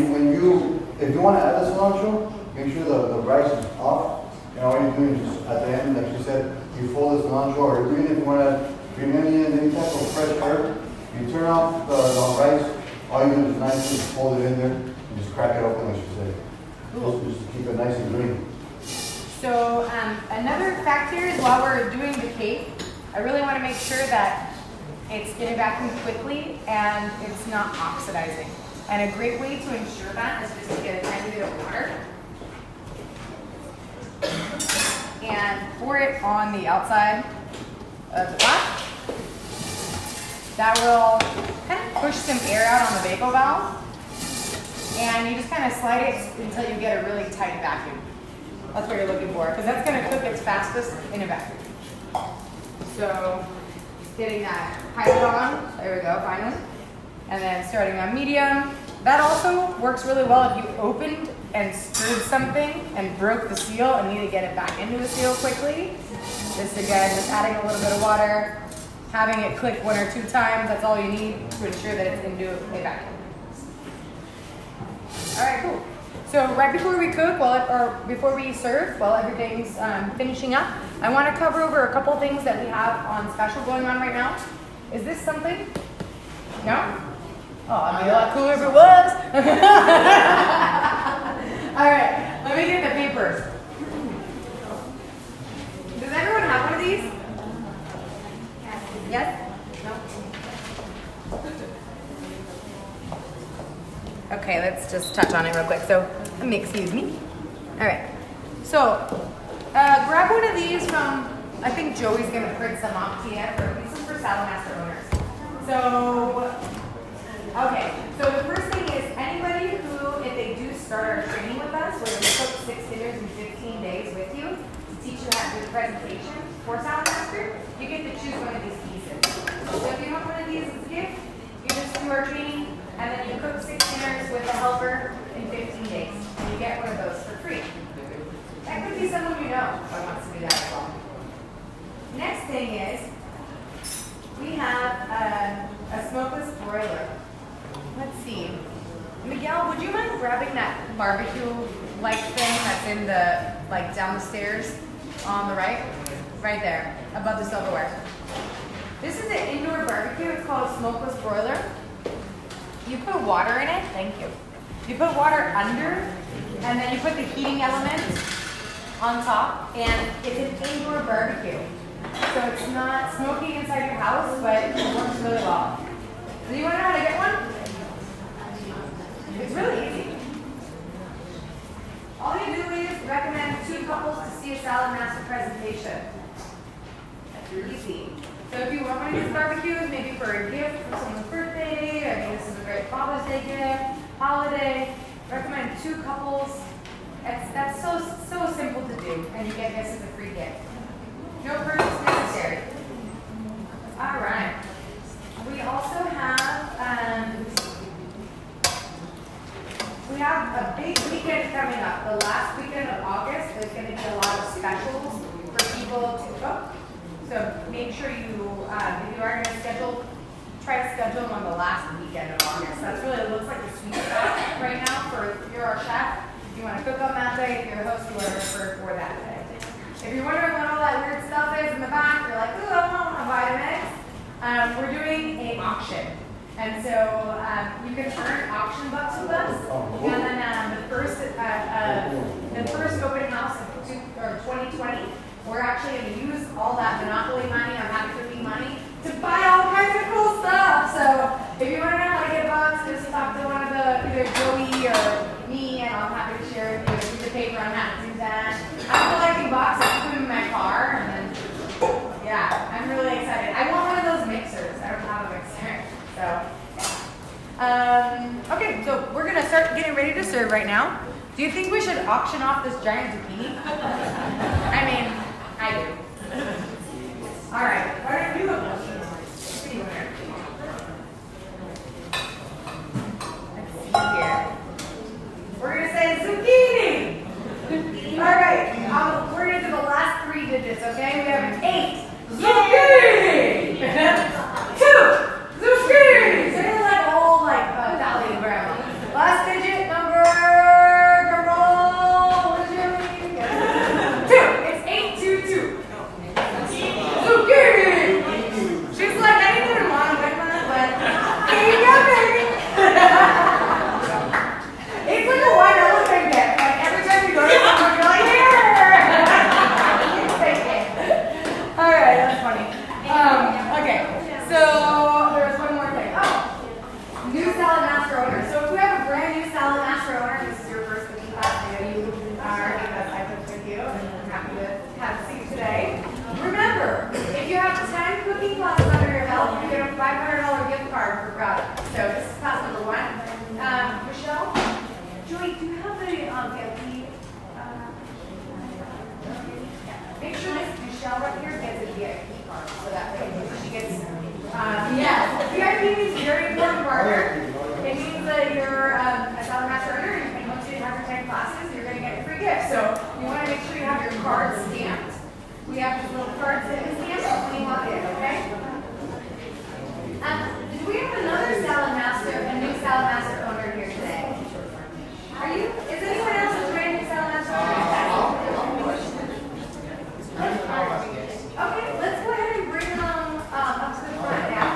B: if you want to add the cilantro, make sure the rice is off. And all you're doing is just at the end, like you said, you fold the cilantro, or even if you want to add green onions, any type of fresh herb, you turn off the rice, all you do is nicely fold it in there and just crack it open, like you said. Just to keep it nice and green.
A: So another fact here is while we're doing the cake, I really want to make sure that it's getting vacuumed quickly and it's not oxidizing. And a great way to ensure that is just to get a tiny bit of water and pour it on the outside of the pot. That will kind of push some air out on the vacuum valve. And you just kind of slide it until you get a really tight vacuum. That's what you're looking for, because that's going to cook its fastest in a vacuum. So, getting that pilot on, there we go, finally. And then starting on medium. That also works really well if you opened and stirred something and broke the seal and need to get it back into the seal quickly. This again, just adding a little bit of water, having it click 1 or 2 times, that's all you need to ensure that it's into a vacuum. All right, cool. So right before we cook, before we serve, while everything's finishing up, I want to cover over a couple things that we have on special going on right now. Is this something? No? Oh, it'd be a lot cooler if it was. All right, let me get the papers. Does everyone have one of these? Yes? No? Okay, let's just touch on it real quick. So, excuse me. All right. So, grab one of these from, I think Joey's going to print some off to you. This is for Salamaster owners. So, okay. So the first thing is anybody who, if they do start our training with us, we're going to cook 6 dinners in 15 days with you to teach you how to do the presentation for Salamaster, you get to choose one of these pieces. So if you want one of these as a gift, you just do our training, and then you cook 6 dinners with a helper in 15 days. And you get one of those for free. That could be someone you know who wants to do that as well. Next thing is, we have a smokeless broiler. Let's see. Miguel, would you mind grabbing that barbecue-like thing that's in the, like, down the stairs on the right? Right there, above the silverware. This is an indoor barbecue. It's called a smokeless broiler. You put water in it. Thank you. You put water under, and then you put the heating element on top, and it's an indoor barbecue. it's not smoking inside your house, but it works really well. Do you want to know how to get one? It's really easy. All you do is recommend 2 couples to see a salad master presentation. That's really easy. So if you want one of these barbecues, maybe for a gift for someone's birthday, I mean this is a great Father's Day gift, holiday, recommend 2 couples. That's so simple to do, and you get this as a free gift. No purchase necessary. All right. We also have a big weekend coming up. The last weekend of August, there's going to be a lot of specials for people to cook. So make sure you, if you are going to schedule, try to schedule them on the last weekend of August. That's really, it looks like the sweet spot right now for if you're our chef. If you want to cook on that day, if you're a host, you want to refer for that day. If you're wondering what all that weird stuff is in the back, you're like, ooh, I want a Vitamix. We're doing an auction. And so you can earn auction bucks with us. And then the first open house of 2020, we're actually going to use all that Monopoly money, our Happy Cooking money, to buy all kinds of cool stuff. So if you want to know how to get bucks, just talk to one of either Joey or me, and I'm happy to share with you a piece of paper on how to do that. I'm collecting bucks, I put them in my car, and then, yeah, I'm really excited. I want one of those mixers. I don't have a mixer. So, okay, so we're going to start getting ready to serve right now. Do you think we should auction off this giant zucchini? I mean, I do. All right, why don't you look? Let's see here. We're going to say zucchini. All right, we're going to do the last 3 digits, okay? We have an 8. Zucchini! 2. Zucchini! So it's like all like Italian grandma. Last digit, number, drum roll, what is your name? 2. It's 822. Zucchini! She's like, I didn't even want to win that, but here you go, baby. It's like a white elephant gift. Like every time you go to someone, you're like, here! All right, that's funny. Okay, so there's one more thing. Oh, new salad master owner. So if you have a brand new salad master owner, this is your first cooking class, I know you are because I cooked with you, and I'm happy to have you today. Remember, if you have 10 cooking classes under your belt, you get a $500 gift card for product. So this is class number 1. Michelle, Joey, do you have the VIP? Make sure this Michelle right here gets a VIP card so that way she gets, yes, VIP means very important partner. It means that you're a salad master owner, and once you have your 10 classes, you're going to get a free gift. So you want to make sure you have your card stamped. We have this little card stamped when you walk in, okay? Do we have another salad master, a new salad master owner here today? Is anyone else a brand new salad master owner? Okay, let's go ahead and bring them up to the front now.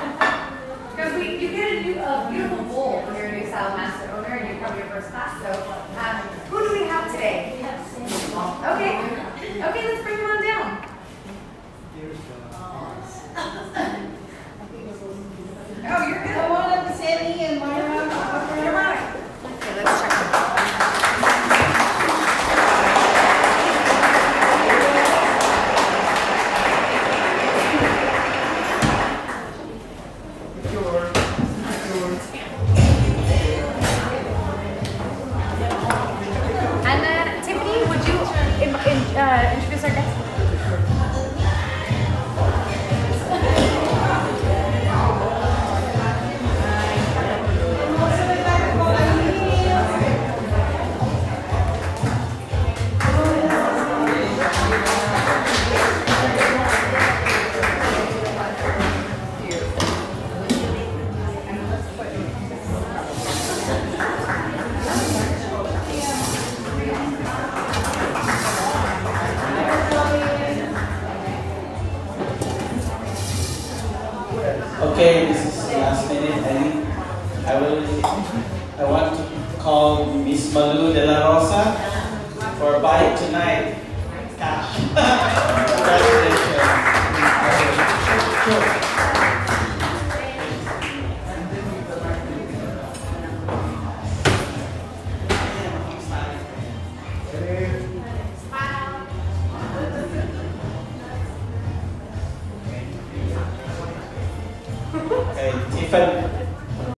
A: Because you get a beautiful bowl when you're a new salad master owner and you're probably your first class. So who do we have today? Okay, let's bring them on down. Oh, you're good.
E: Come on up to Sammy and Myra.
A: Come on. Okay, let's check them out. And then, Tiffany, would you introduce our guest?
F: Okay, this is last minute, Eddie. I want to call Miss Malu de la Rosa for a bite tonight. Cash. Congratulations. Okay, Tiffany.